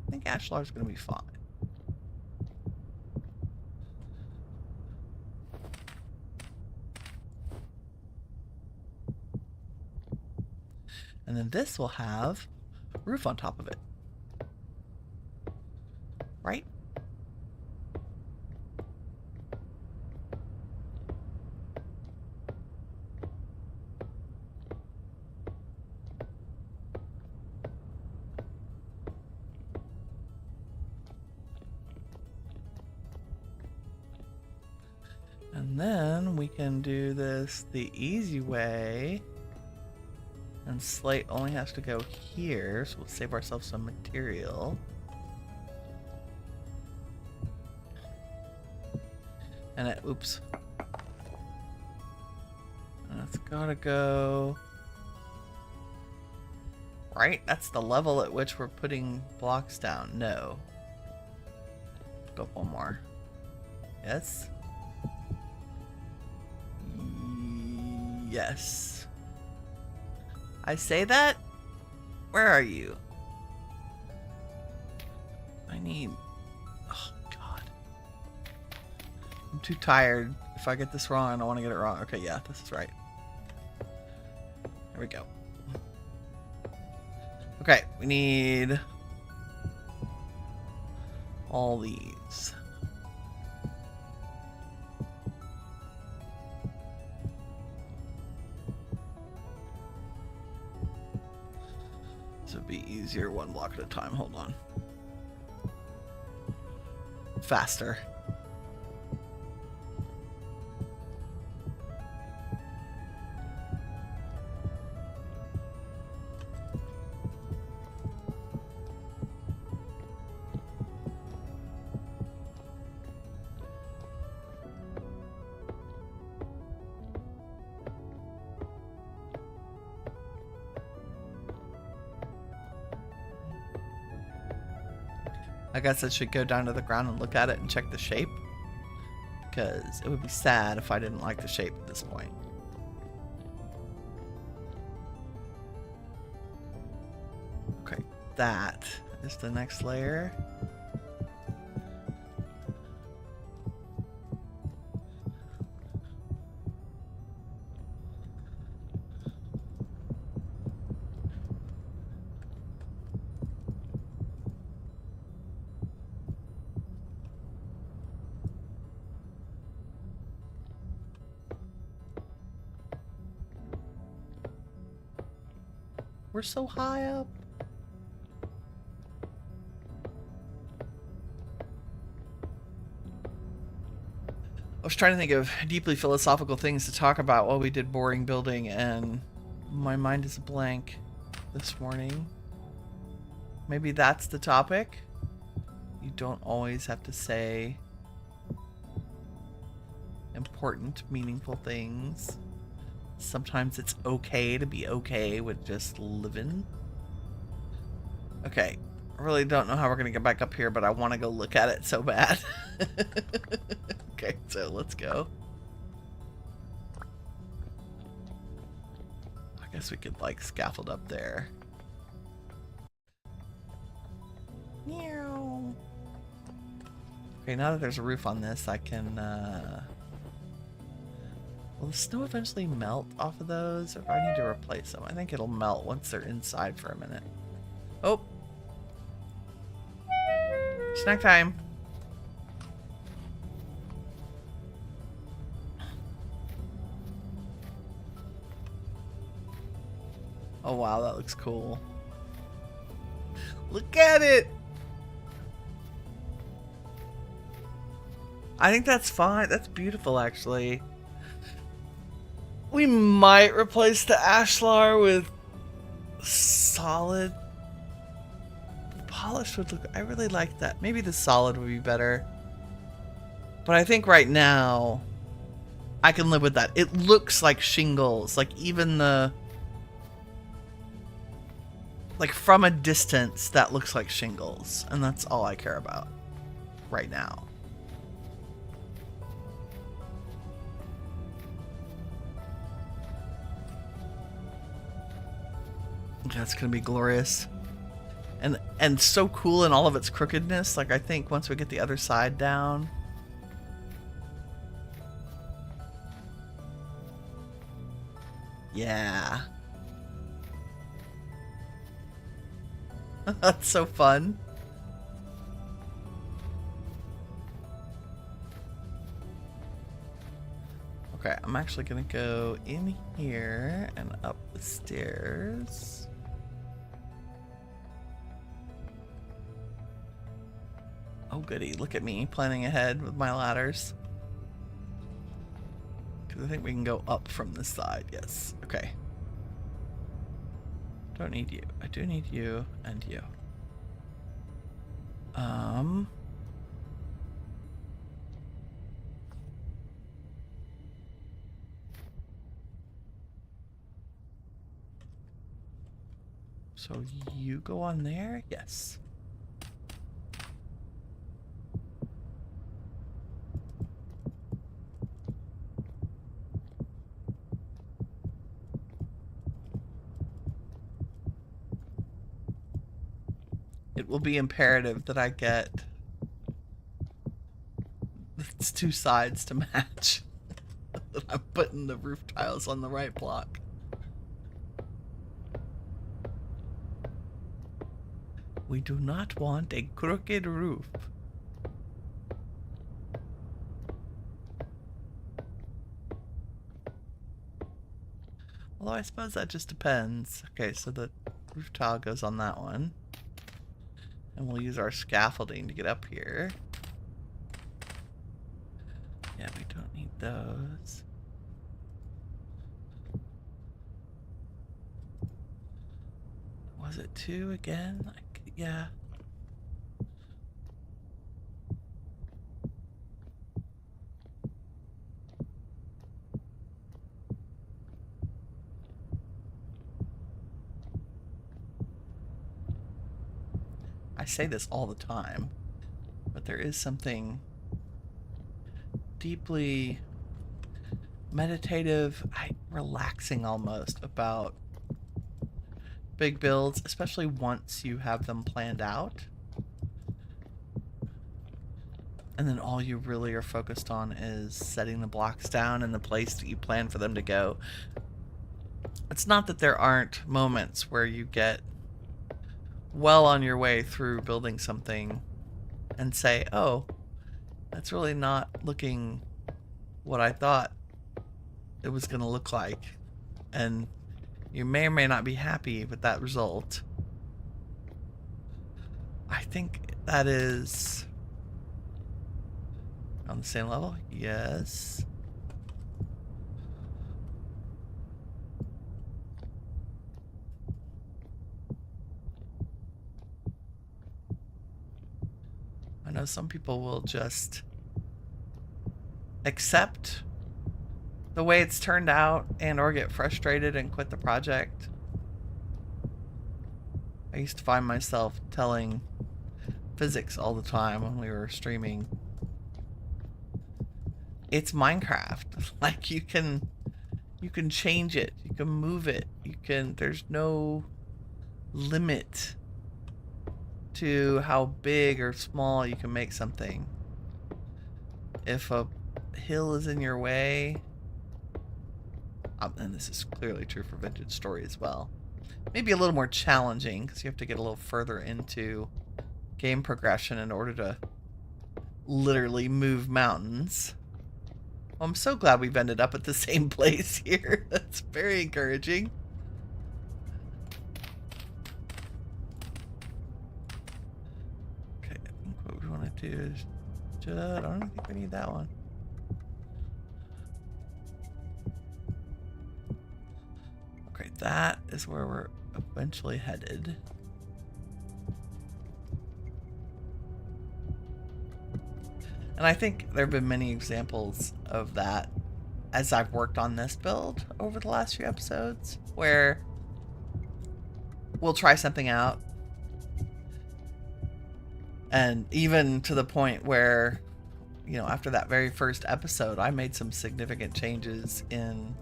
I think ashlar's going to be fine. And then this will have roof on top of it. Right? And then we can do this the easy way. And slate only has to go here, so we'll save ourselves some material. And oops. And it's gotta go... Right? That's the level at which we're putting blocks down. No. Go up one more. Yes? Yes. I say that? Where are you? I need... Oh, God. I'm too tired. If I get this wrong, I don't want to get it wrong. Okay, yeah, this is right. There we go. Okay, we need... all these. This would be easier one block at a time. Hold on. Faster. I guess I should go down to the ground and look at it and check the shape. Because it would be sad if I didn't like the shape at this point. Okay, that is the next layer. We're so high up. I was trying to think of deeply philosophical things to talk about while we did boring building, and my mind is a blank this morning. Maybe that's the topic. You don't always have to say important, meaningful things. Sometimes it's okay to be okay with just living. Okay, I really don't know how we're gonna get back up here, but I want to go look at it so bad. Okay, so let's go. I guess we could like scaffold up there. Meow. Okay, now that there's a roof on this, I can will the snow eventually melt off of those, or do I need to replace them? I think it'll melt once they're inside for a minute. Oh! Snack time! Oh wow, that looks cool. Look at it! I think that's fine. That's beautiful, actually. We might replace the ashlar with solid. The polish would look... I really like that. Maybe the solid would be better. But I think right now, I can live with that. It looks like shingles. Like even the... like from a distance, that looks like shingles. And that's all I care about right now. That's gonna be glorious, and so cool in all of its crookedness. Like I think once we get the other side down, yeah, that's so fun. Okay, I'm actually gonna go in here and up the stairs. Oh goody, look at me planning ahead with my ladders. Because I think we can go up from this side, yes. Okay. Don't need you. I do need you and you. So you go on there? Yes. it will be imperative that I get its two sides to match. That I'm putting the roof tiles on the right block. We do not want a crooked roof. Although I suppose that just depends. Okay, so the roof tile goes on that one. And we'll use our scaffolding to get up here. Yeah, we don't need those. Was it 2 again? Yeah. I say this all the time, but there is something deeply meditative, relaxing almost about big builds, especially once you have them planned out. And then all you really are focused on is setting the blocks down in the place that you plan for them to go. It's not that there aren't moments where you get well on your way through building something and say, oh, that's really not looking what I thought it was going to look like. And you may or may not be happy with that result. I think that is on the same level. Yes. I know some people will just accept the way it's turned out and or get frustrated and quit the project. I used to find myself telling physics all the time when we were streaming, it's Minecraft. Like you can change it, you can move it, there's no limit to how big or small you can make something. If a hill is in your way, and this is clearly true for Vintage Story as well, maybe a little more challenging because you have to get a little further into game progression in order to literally move mountains. Well, I'm so glad we've ended up at the same place here. That's very encouraging. What we want to do is I don't think we need that one. Okay, that is where we're eventually headed. And I think there have been many examples of that as I've worked on this build over the last few episodes, where we'll try something out. And even to the point where, you know, after that very first episode, I made some significant changes in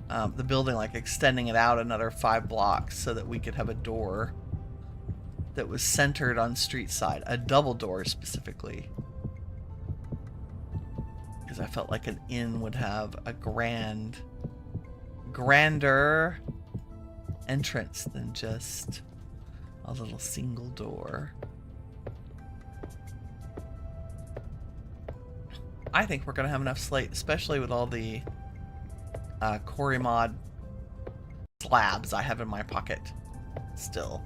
the building, like extending it out another 5 blocks so that we could have a door that was centered on street side, a double door specifically. Because I felt like an inn would have a grander entrance than just a little single door. I think we're going to have enough slate, especially with all the Quarry mod slabs I have in my pocket still.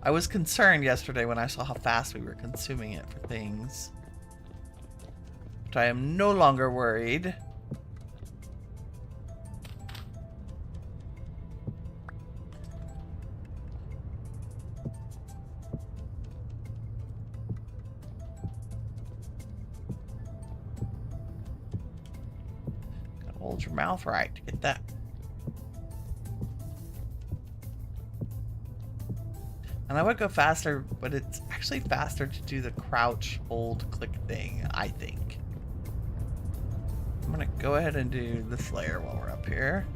I was concerned yesterday when I saw how fast we were consuming it for things, but I am no longer worried. Hold your mouth right to get that. And I would go faster, but it's actually faster to do the crouch, hold, click thing, I think. I'm gonna go ahead and do this layer while we're up here.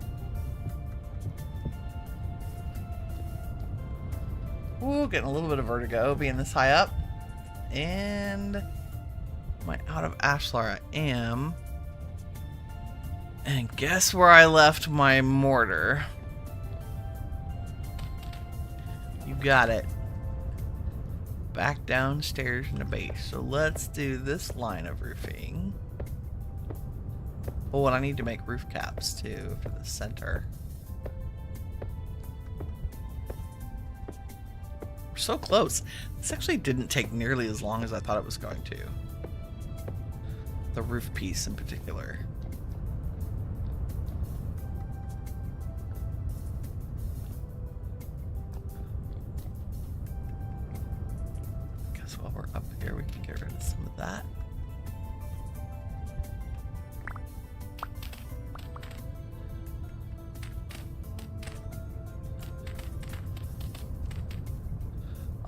Ooh, getting a little bit of vertigo being this high up. And am I out of ashlar? I am. And guess where I left my mortar? You got it. Back downstairs in the base. So let's do this line of roofing. Oh, and I need to make roof caps too for the center. We're so close. This actually didn't take nearly as long as I thought it was going to. The roof piece in particular. Guess while we're up here, we can get rid of some of that.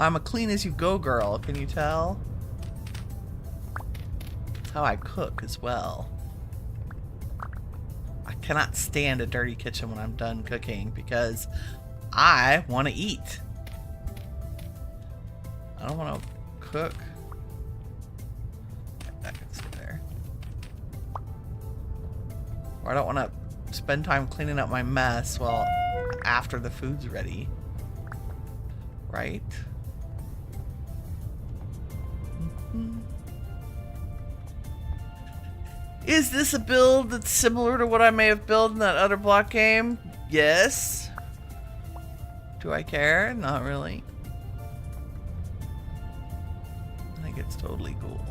I'm a clean as you go girl, can you tell? That's how I cook as well. I cannot stand a dirty kitchen when I'm done cooking because I want to eat. I don't want to cook. That can sit there. Or I don't want to spend time cleaning up my mess while after the food's ready. Right? Is this a build that's similar to what I may have built in that other block game? Yes. Do I care? Not really. I think it's totally cool.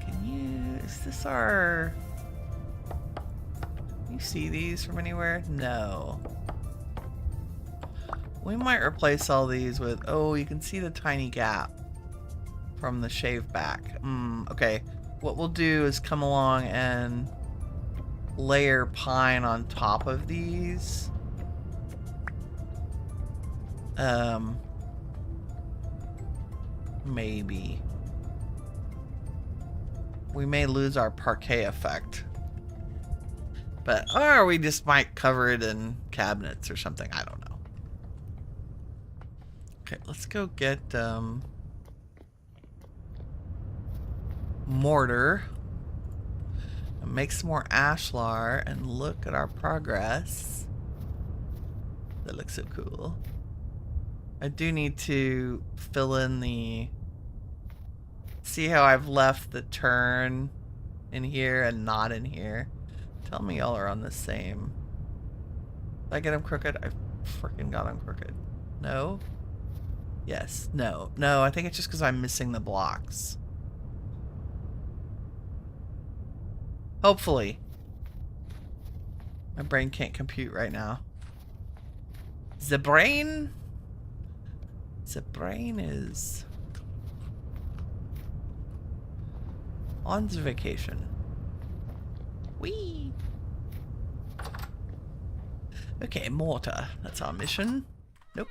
Can you... Is this our... Can you see these from anywhere? No. We might replace all these with... Oh, you can see the tiny gap from the shave back. Okay. What we'll do is come along and layer pine on top of these. Maybe. We may lose our parquet effect. But, or we just might cover it in cabinets or something. I don't know. Okay, let's go get, mortar and make some more ashlar and look at our progress. That looks so cool. I do need to fill in the... See how I've left the turn in here and not in here? Tell me y'all are on the same. Did I get them crooked? I freaking got them crooked. No? Yes. No. No, I think it's just because I'm missing the blocks. Hopefully. My brain can't compute right now. The brain? The brain is... on the vacation. Whee! Okay, mortar. That's our mission. Nope.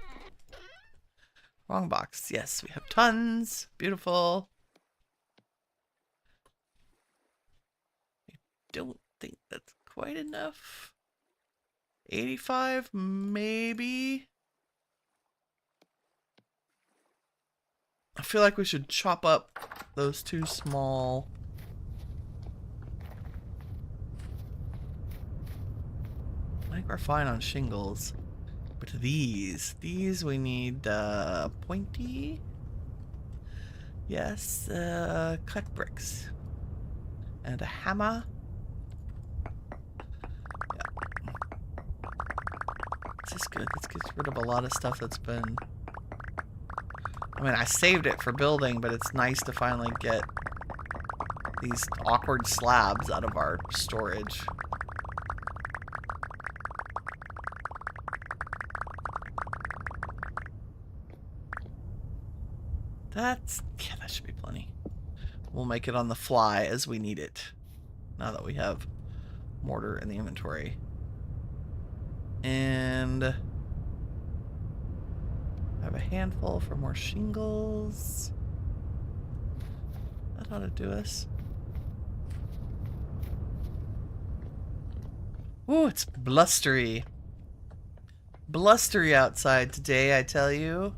Wrong box. Yes, we have tons. Beautiful. Don't think that's quite enough. 85 maybe. I feel like we should chop up those two small. I think we're fine on shingles, but these we need pointy. Yes, cut bricks and a hammer. This is good. This gets rid of a lot of stuff that's been... I mean, I saved it for building, but it's nice to finally get these awkward slabs out of our storage. That's... yeah, that should be plenty. We'll make it on the fly as we need it. Now that we have mortar in the inventory. And I have a handful for more shingles. That ought to do us. Ooh, it's blustery. blustery outside today, I tell you.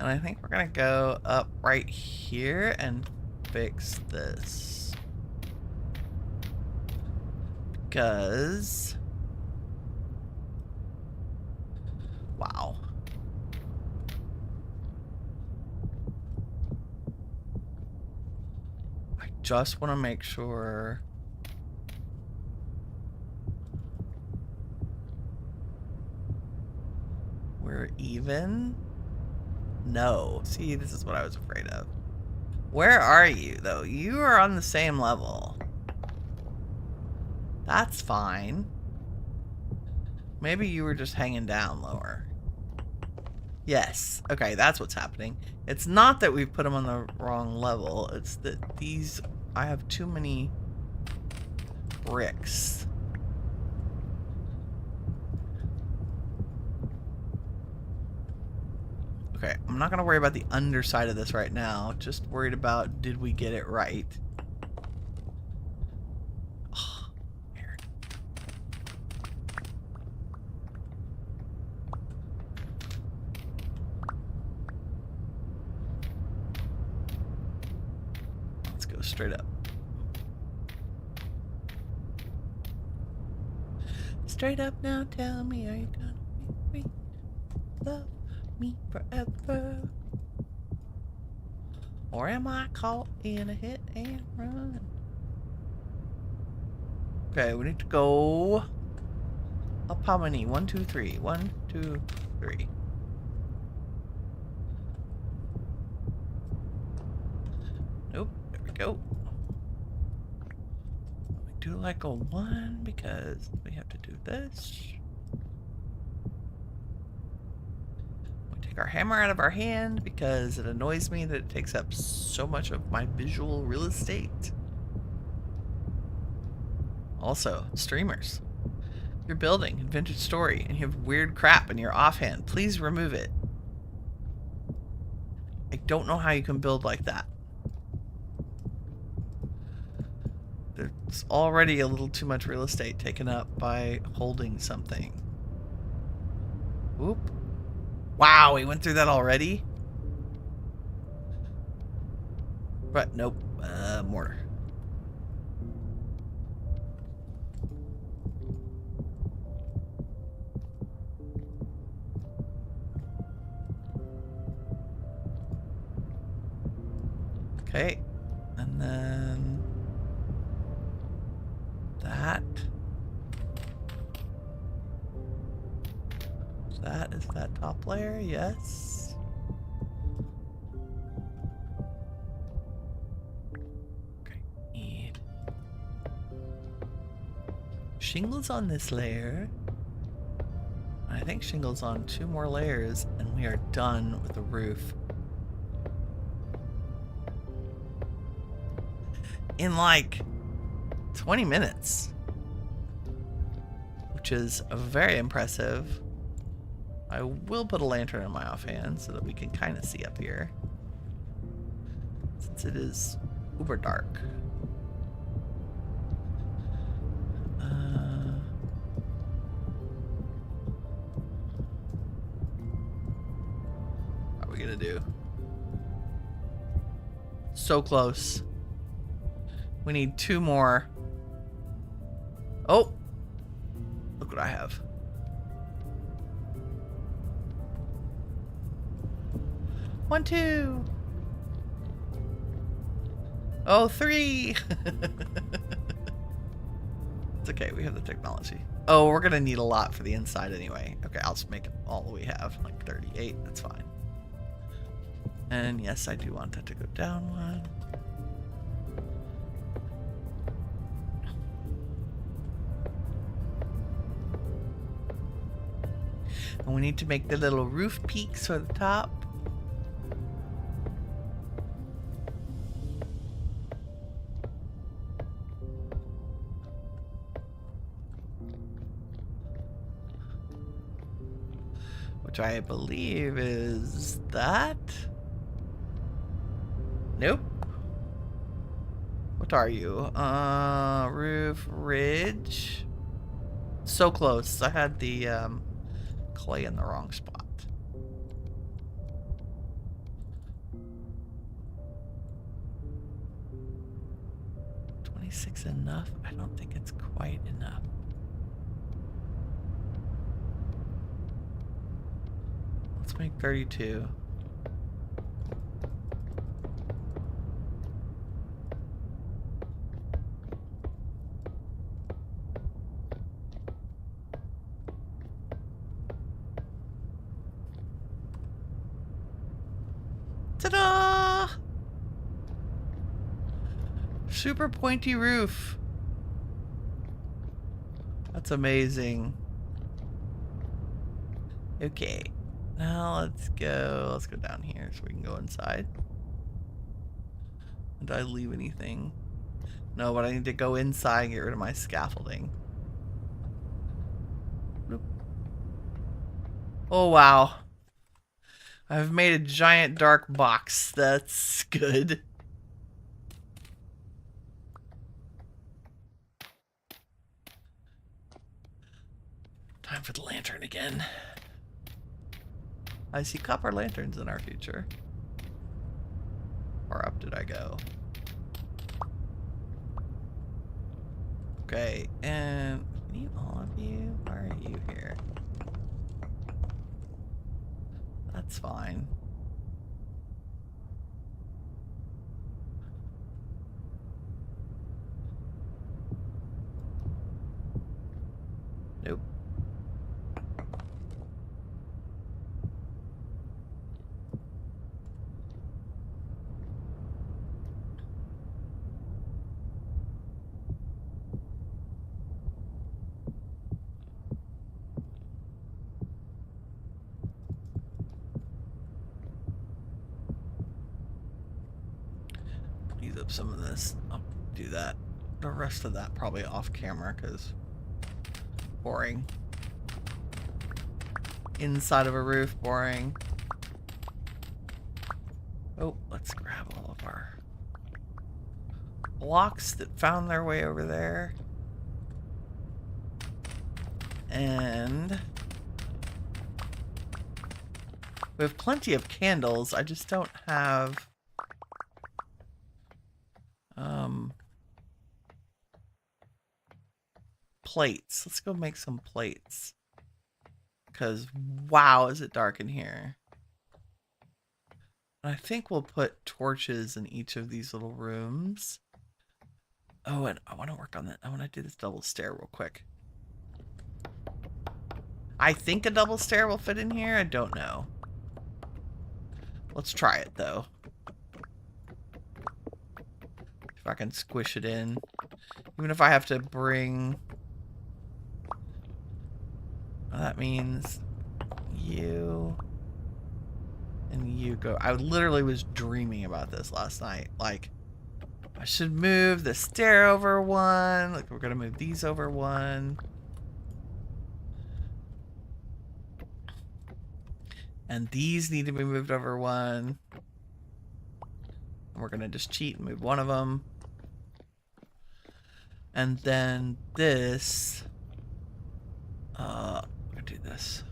And I think we're gonna go up right here and fix this. Because... wow. I just want to make sure... we're even? No. See, this is what I was afraid of. Where are you, though? You are on the same level. That's fine. Maybe you were just hanging down lower. Yes. Okay, that's what's happening. It's not that we've put them on the wrong level. It's that these... I have too many bricks. Okay, I'm not going to worry about the underside of this right now. Just worried about, did we get it right? Oh, weird. Let's go straight up. Straight up now, tell me, are you gonna make me love me forever? Or am I caught in a hit and run? Okay, we need to go up how many? 1, 2, 3. 1, 2, 3. Nope, there we go. We do like a 1 because we have to do this. Our hammer out of our hand because it annoys me that it takes up so much of my visual real estate. Also, streamers. You're building a vintage story and you have weird crap in your offhand. Please remove it. I don't know how you can build like that. There's already a little too much real estate taken up by holding something. Whoop. Wow, we went through that already? But nope, mortar. Okay, and then that. That is that top layer, yes. Okay, need shingles on this layer. I think shingles on 2 more layers, and we are done with the roof. In like 20 minutes, which is very impressive. I will put a lantern in my offhand so that we can kind of see up here, since it is uber dark. What are we gonna do? So close. We need 2 more. Oh! Look what I have. 1, 2. Oh, 3. It's okay, we have the technology. Oh, we're gonna need a lot for the inside anyway. Okay, I'll just make it all we have, like 38. That's fine. And yes, I do want that to go down 1. And we need to make the little roof peaks for the top. Which I believe is that. Nope. What are you? Roof ridge. So close. I had the clay in the wrong spot. $26 enough? I don't think it's quite enough. Let's make 32. Ta-da! Super pointy roof. That's amazing. Okay. Now let's go down here so we can go inside. Did I leave anything? No, but I need to go inside and get rid of my scaffolding. Bloop. Oh, wow. I've made a giant dark box. That's good. Time for the lantern again. I see copper lanterns in our future. Far up did I go? Okay, and need all of you? Why are you here? That's fine. Nope. Use up some of this. I'll do that. The rest of that probably off camera because boring. Inside of a roof, boring. Oh, let's grab all of our blocks that found their way over there. And we have plenty of candles. I just don't have plates. Let's go make some plates. Because, wow, is it dark in here. I think we'll put torches in each of these little rooms. Oh, and I want to work on that. I want to do this double stair real quick. I think a double stair will fit in here. I don't know. Let's try it, though. If I can squish it in. Even if I have to bring... Well, that means you and you go. I literally was dreaming about this last night. Like, I should move the stair over one. Like, we're going to move these over one. And these need to be moved over one. And we're going to just cheat and move one of them. And then this... I'm going to do this.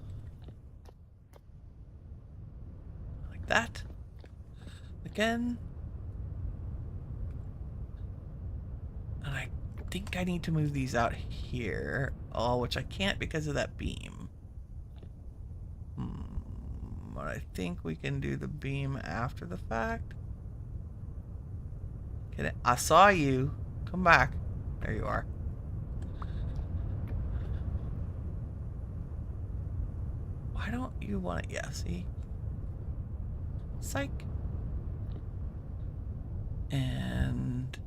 Like that. Again. And I think I need to move these out here. Oh, which I can't because of that beam. But I think we can do the beam after the fact. Get it? I saw you. Come back. There you are. Why don't you want it? Yeah, see? Psych. And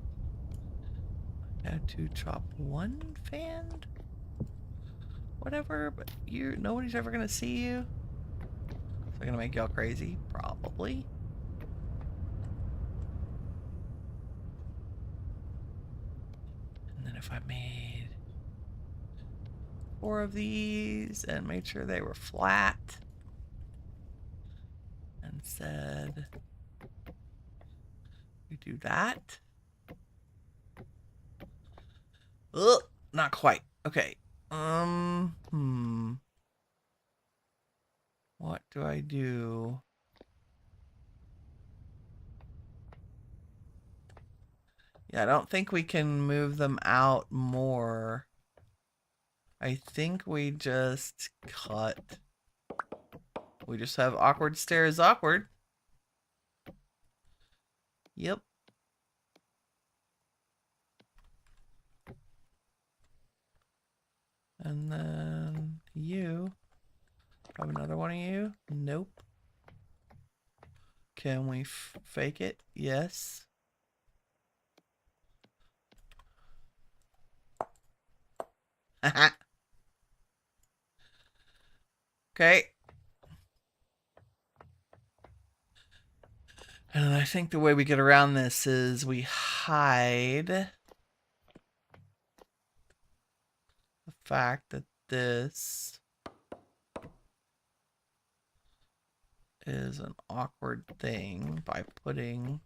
I had to chop one fan. Whatever, but nobody's ever gonna see you. Is that gonna make y'all crazy? Probably. And then if I made 4 of these and made sure they were flat and said we do that. Ugh, not quite. Okay, What do I do? Yeah, I don't think we can move them out more. I think we just cut. We just have awkward stairs awkward. Yep. And then you. Have another one of you? Nope. Can we fake it? Yes. Okay. And I think the way we get around this is we hide the fact that this is an awkward thing by putting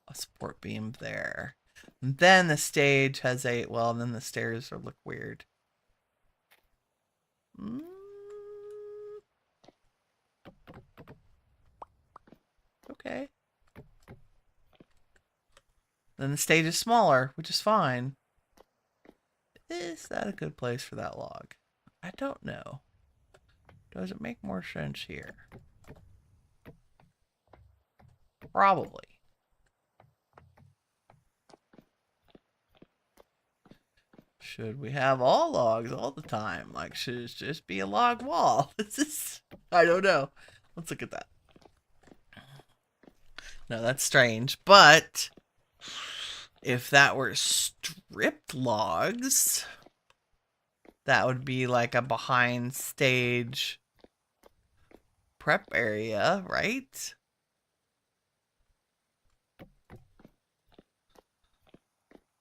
a support beam there. And then the stage has a, well, and then the stairs look weird. Okay. Then the stage is smaller, which is fine. Is that a good place for that log? I don't know. Does it make more sense here? Probably. Should we have all logs all the time? Like, should it just be a log wall? This is, I don't know. Let's look at that. No, that's strange. But if that were stripped logs, that would be like a behind stage prep area, right?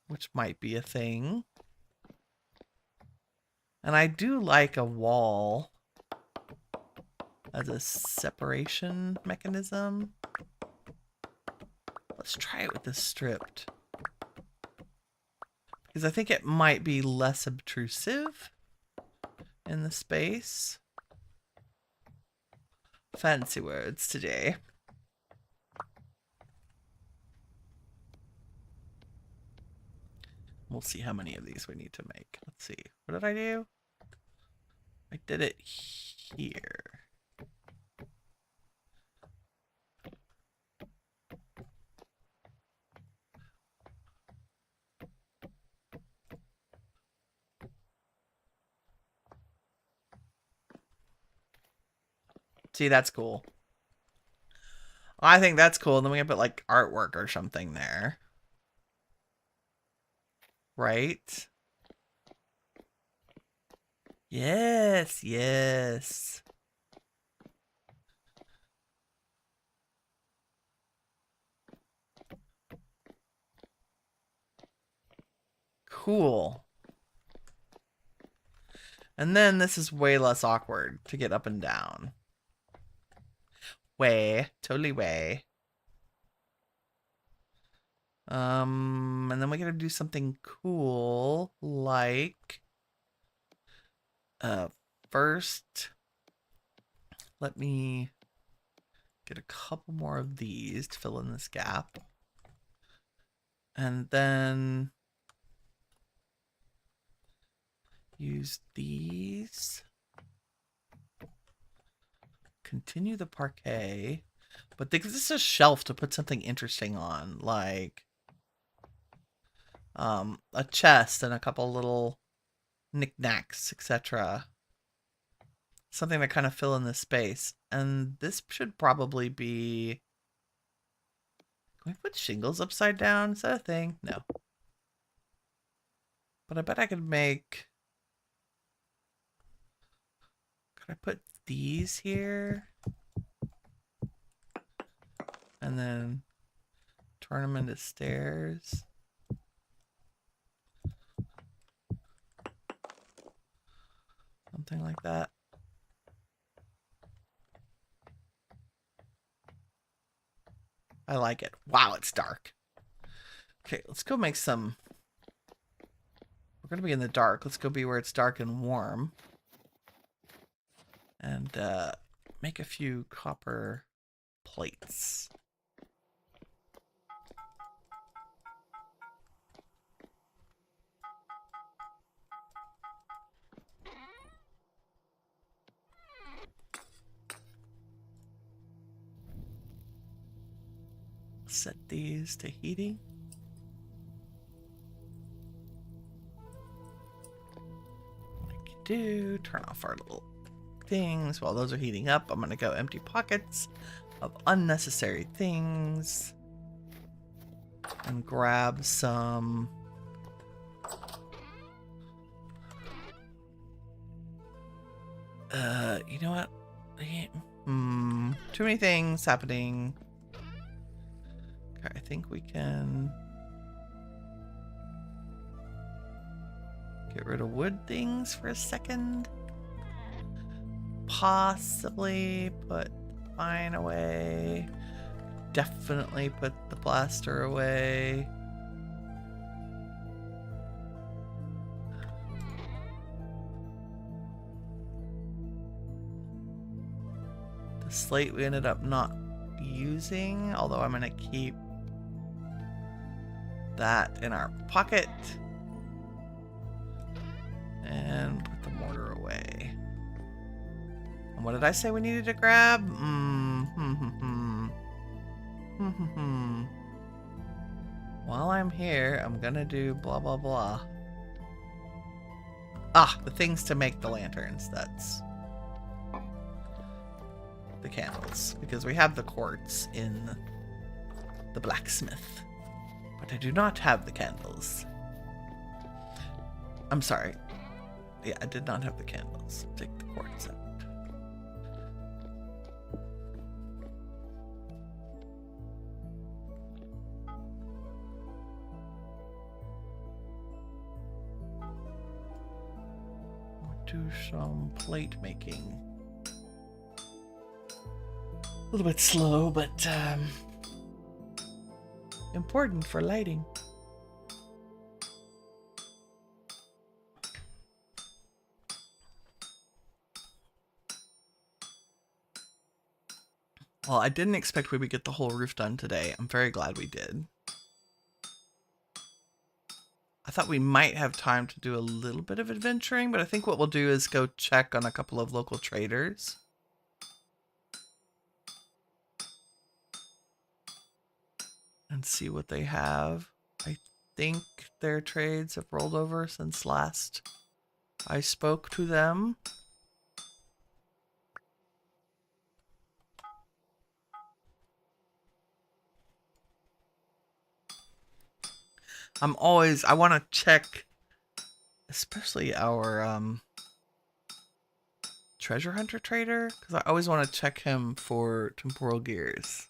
Which might be a thing. And I do like a wall as a separation mechanism. Let's try it with this stripped. Because I think it might be less obtrusive in the space. Fancy words today. We'll see how many of these we need to make. Let's see. What did I do? I did it here. See, that's cool. I think that's cool. And then we can put like artwork or something there. Right? Yes, yes. Cool. And then this is way less awkward to get up and down. Way. Totally way. And then we gotta do something cool, like, first, let me get a couple more of these to fill in this gap. And then use these. Continue the parquet. But this is a shelf to put something interesting on, like a chest and a couple little knickknacks, etc. Something to kind of fill in this space. And this should probably be... Can we put shingles upside down? Is that a thing? No. But I bet I could make... Could I put these here? And then turn them into stairs. Something like that. I like it. Wow, it's dark. Okay, let's go make some going to be in the dark. Let's go be where it's dark and warm. And make a few copper plates. Set these to heating. Like you do. Turn off our little things while those are heating up. I'm going to go empty pockets of unnecessary things. And grab some... you know what? Too many things happening. Okay, I think we can get rid of wood things for a second. Possibly put the pine away. Definitely put the plaster away. The slate we ended up not using, although I'm going to keep that in our pocket. And put the mortar away. And what did I say we needed to grab? While I'm here, I'm gonna do blah blah blah. Ah, the things to make the lanterns. That's the candles. Because we have the quartz in the blacksmith. But I do not have the candles. I'm sorry. Yeah, I did not have the candles. Take the quartz out. We'll do some plate making. A little bit slow, but important for lighting. Well, I didn't expect we would get the whole roof done today. I'm very glad we did. I thought we might have time to do a little bit of adventuring, but I think what we'll do is go check on a couple of local traders. And see what they have. I think their trades have rolled over since last I spoke to them. I want to check, especially our treasure hunter trader, because I always want to check him for temporal gears.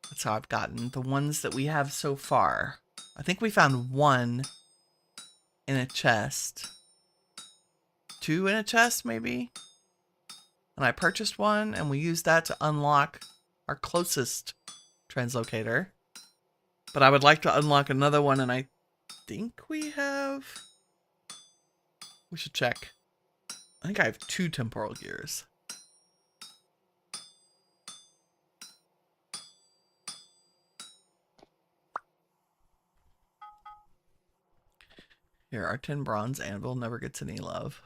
That's how I've gotten the ones that we have so far. I think we found one in a chest. 2 in a chest, maybe? And I purchased one, and we used that to unlock our closest translocator. But I would like to unlock another one, and I think we have... We should check. I think I have 2 temporal gears. Here, our 10 bronze anvil never gets any love.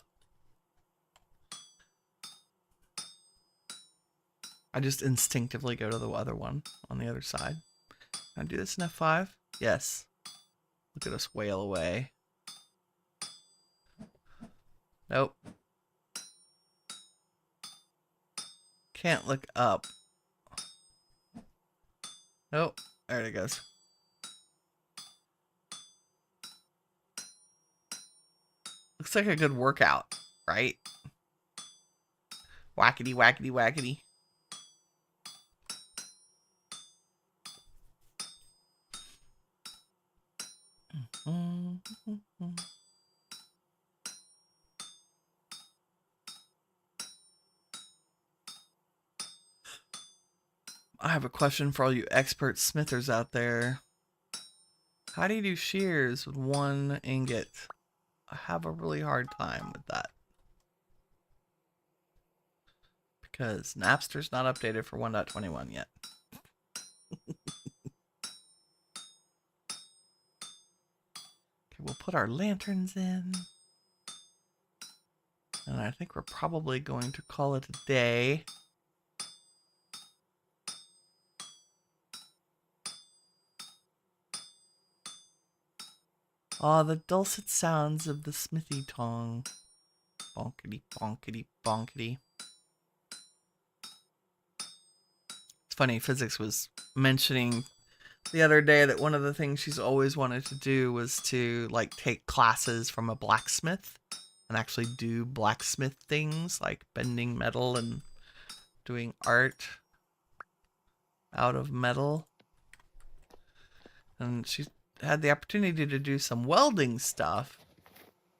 I just instinctively go to the other one on the other side. Can I do this in F5? Yes. Look at us wail away. Nope. Can't look up. Nope. There it goes. Looks like a good workout, right? Whackity, whackity, whackity. I have a question for all you expert smithers out there. How do you do shears with one ingot? I have a really hard time with that. Because Napster's not updated for 1.21 yet. Okay, we'll put our lanterns in. And I think we're probably going to call it a day. Ah, the dulcet sounds of the smithy tong. Bonkety, bonkety, bonkety. It's funny, Physics was mentioning the other day that one of the things she's always wanted to do was to, like, take classes from a blacksmith and actually do blacksmith things, like bending metal and doing art out of metal. And she's had the opportunity to do some welding stuff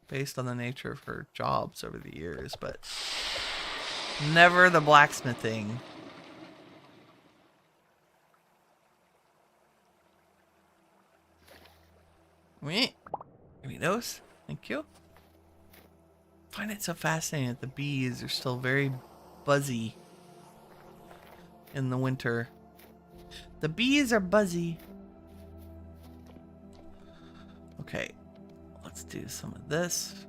based on the nature of her jobs over the years, but never the blacksmithing. Give me those. Thank you. I find it so fascinating that the bees are still very buzzy in the winter. The bees are buzzy. Okay, let's do some of this.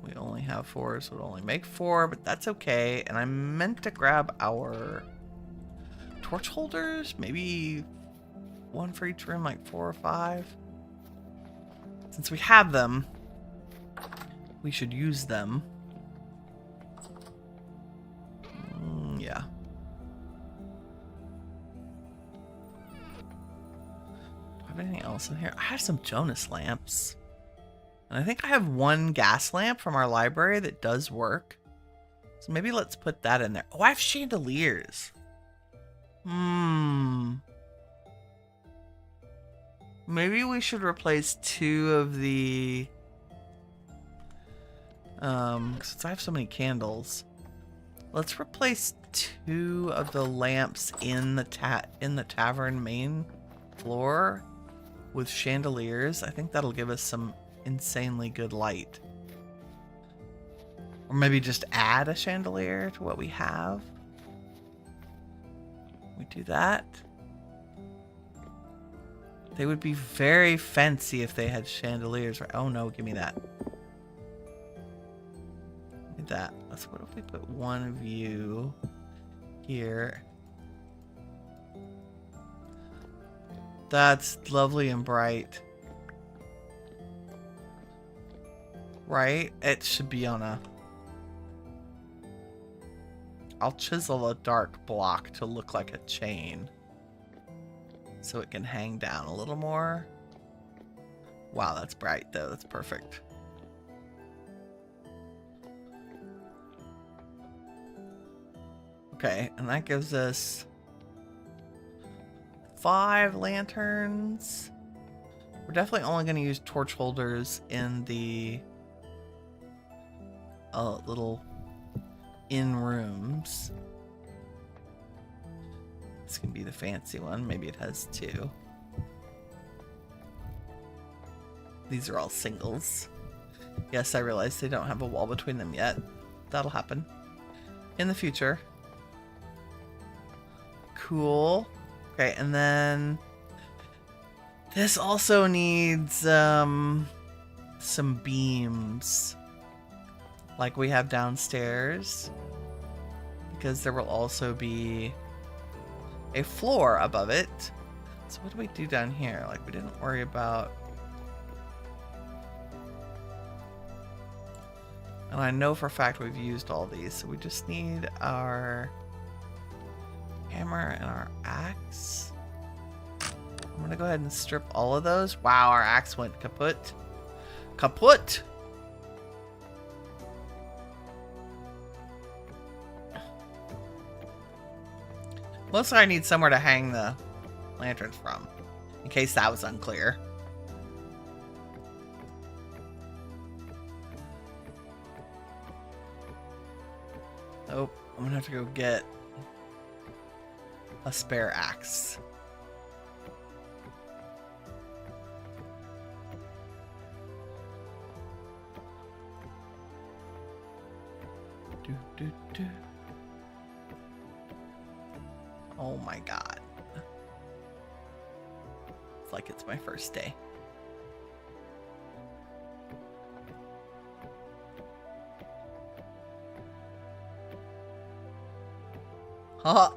We only have 4, so it'll only make 4, but that's okay. And I meant to grab our torch holders, maybe 1 for each room, like 4 or 5. Since we have them, we should use them. Yeah. Do I have anything else in here? I have some Jonas lamps. And I think I have 1 gas lamp from our library that does work. So maybe let's put that in there. Oh, I have chandeliers. Maybe we should replace 2 of the... since I have so many candles. Let's replace 2 of the lamps in the tavern main floor with chandeliers. I think that'll give us some insanely good light. Or maybe just add a chandelier to what we have. We do that. They would be very fancy if they had chandeliers. Right? Oh no, give me that. Give me that. What if we put 1 of you here? That's lovely and bright. Right? It should be on a... I'll chisel a dark block to look like a chain, so it can hang down a little more. Wow, that's bright though. That's perfect. Okay, and that gives us 5 lanterns. We're definitely only going to use torch holders in the little in rooms. This can be the fancy one. Maybe it has 2. These are all singles. Yes, I realize they don't have a wall between them yet. That'll happen in the future. Cool. Okay, and then this also needs some beams like we have downstairs, because there will also be a floor above it. So what do we do down here? Like, we didn't worry about... And I know for a fact we've used all these, so we just need our hammer and our axe. I'm gonna go ahead and strip all of those. Wow, our axe went kaput. Kaput! Mostly I need somewhere to hang the lanterns from, in case that was unclear. Oh, I'm gonna have to go get a spare axe. Oh my god. It's like it's my first day. Huh.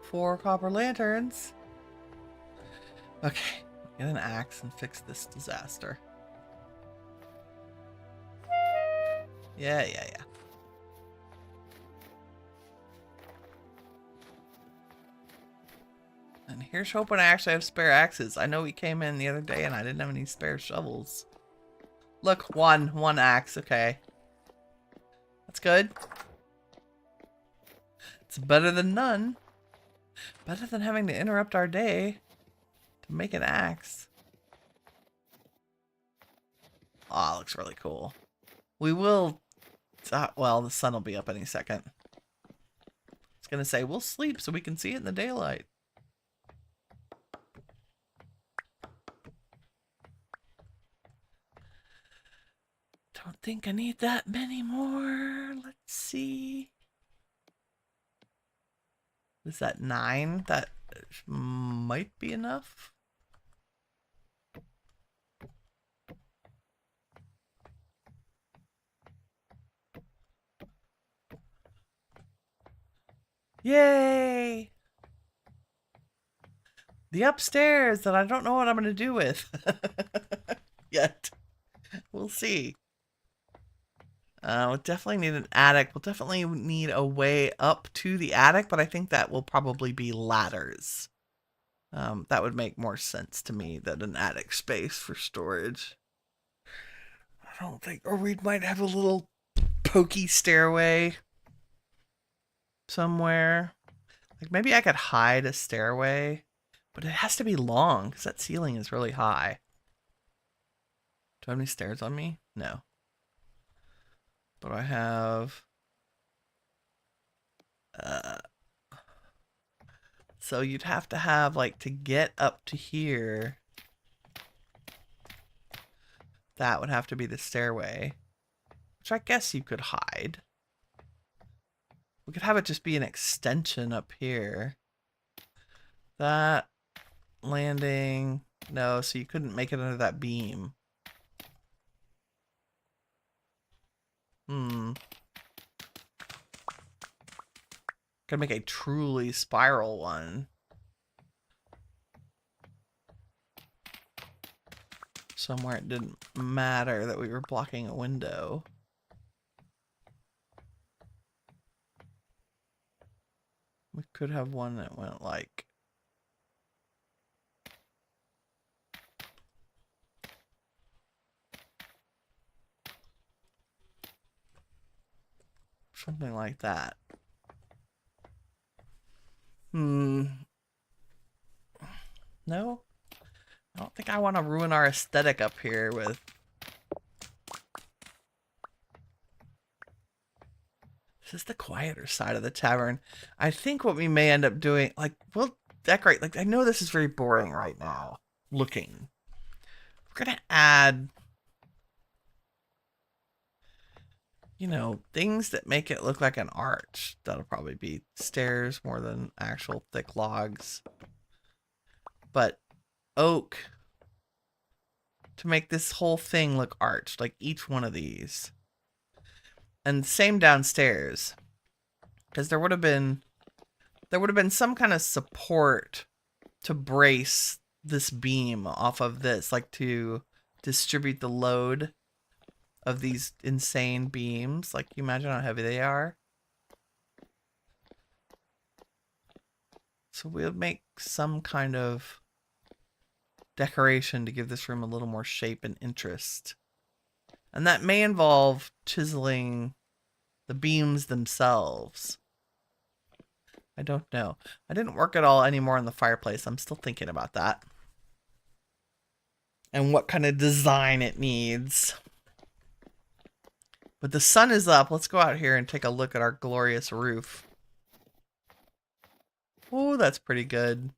Four copper lanterns. Okay, get an axe and fix this disaster. Yeah. And here's hoping I actually have spare axes. I know we came in the other day and I didn't have any spare shovels. Look, one axe, okay. That's good. It's better than none. Better than having to interrupt our day to make an axe. Aw, looks really cool. We will... well, the sun will be up any second. It's gonna say, we'll sleep so we can see it in the daylight. Don't think I need that many more. Let's see. Is that 9? That might be enough. Yay! The upstairs that I don't know what I'm going to do with yet. We'll see. We'll definitely need an attic. We'll definitely need a way up to the attic, but I think that will probably be ladders. That would make more sense to me than an attic space for storage. I don't think, or we might have a little pokey stairway somewhere. Like maybe I could hide a stairway, but it has to be long because that ceiling is really high. Do I have any stairs on me? No. But I have... so you'd have to have, like, to get up to here, that would have to be the stairway, which I guess you could hide. We could have it just be an extension up here. That landing, no, so you couldn't make it under that beam. Could make a truly spiral one. Somewhere it didn't matter that we were blocking a window. We could have one that went like... something like that. No? I don't think I want to ruin our aesthetic up here with... This is the quieter side of the tavern. I think what we may end up doing, like, we'll decorate. Like, I know this is very boring right now, looking. We're going to add... you know, things that make it look like an arch. That'll probably be stairs more than actual thick logs. But oak to make this whole thing look arched, like each one of these. And same downstairs. Because there would have been some kind of support to brace this beam off of this, like to distribute the load of these insane beams. Like, you imagine how heavy they are. So we'll make some kind of decoration to give this room a little more shape and interest. And that may involve chiseling the beams themselves. I don't know. I didn't work at all anymore on the fireplace. I'm still thinking about that. And what kind of design it needs. But the sun is up. Let's go out here and take a look at our glorious roof. Oh, that's pretty good.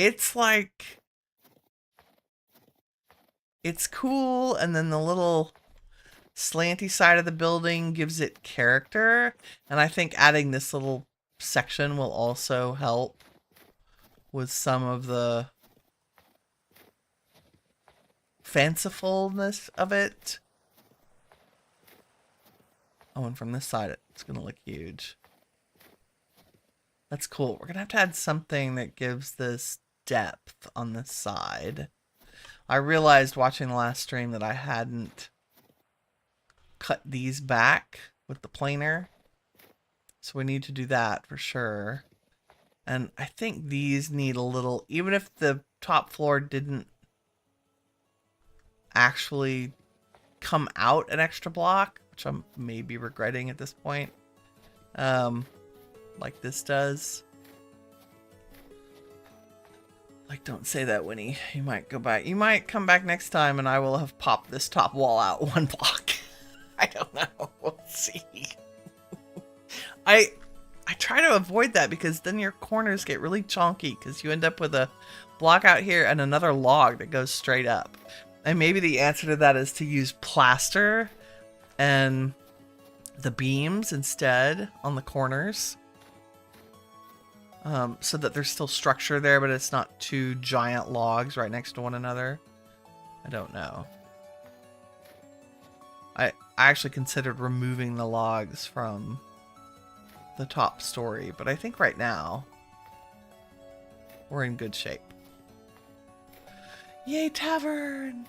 It's like, it's cool, and then the little slanty side of the building gives it character, and I think adding this little section will also help with some of the fancifulness of it. Oh, and from this side, it's going to look huge. That's cool. We're going to have to add something that gives this depth on this side. I realized watching the last stream that I hadn't cut these back with the planer. So we need to do that for sure. And I think these need a little, even if the top floor didn't actually come out an extra block, which I'm maybe regretting at this point, like this does. Like, don't say that, Winnie. You might go back. You might come back next time and I will have popped this top wall out one block. I don't know. We'll see. I try to avoid that because then your corners get really chonky because you end up with a block out here and another log that goes straight up. And maybe the answer to that is to use plaster and the beams instead on the corners. So that there's still structure there, but it's not two giant logs right next to one another. I don't know. I actually considered removing the logs from the top story, but I think right now we're in good shape. Yay, Tavern!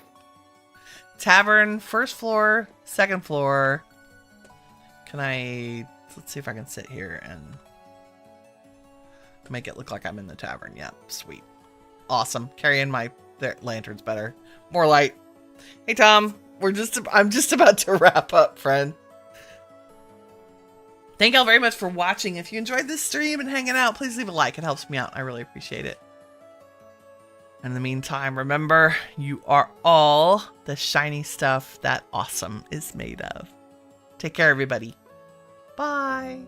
Tavern, first floor, second floor. Let's see if I can sit here and make it look like I'm in the tavern. Yeah, sweet. Awesome. Carrying my lanterns better. More light. Hey, Tom. I'm just about to wrap up, friend. Thank y'all very much for watching. If you enjoyed this stream and hanging out, please leave a like. It helps me out. I really appreciate it. And in the meantime, remember, you are all the shiny stuff that awesome is made of. Take care, everybody. Bye.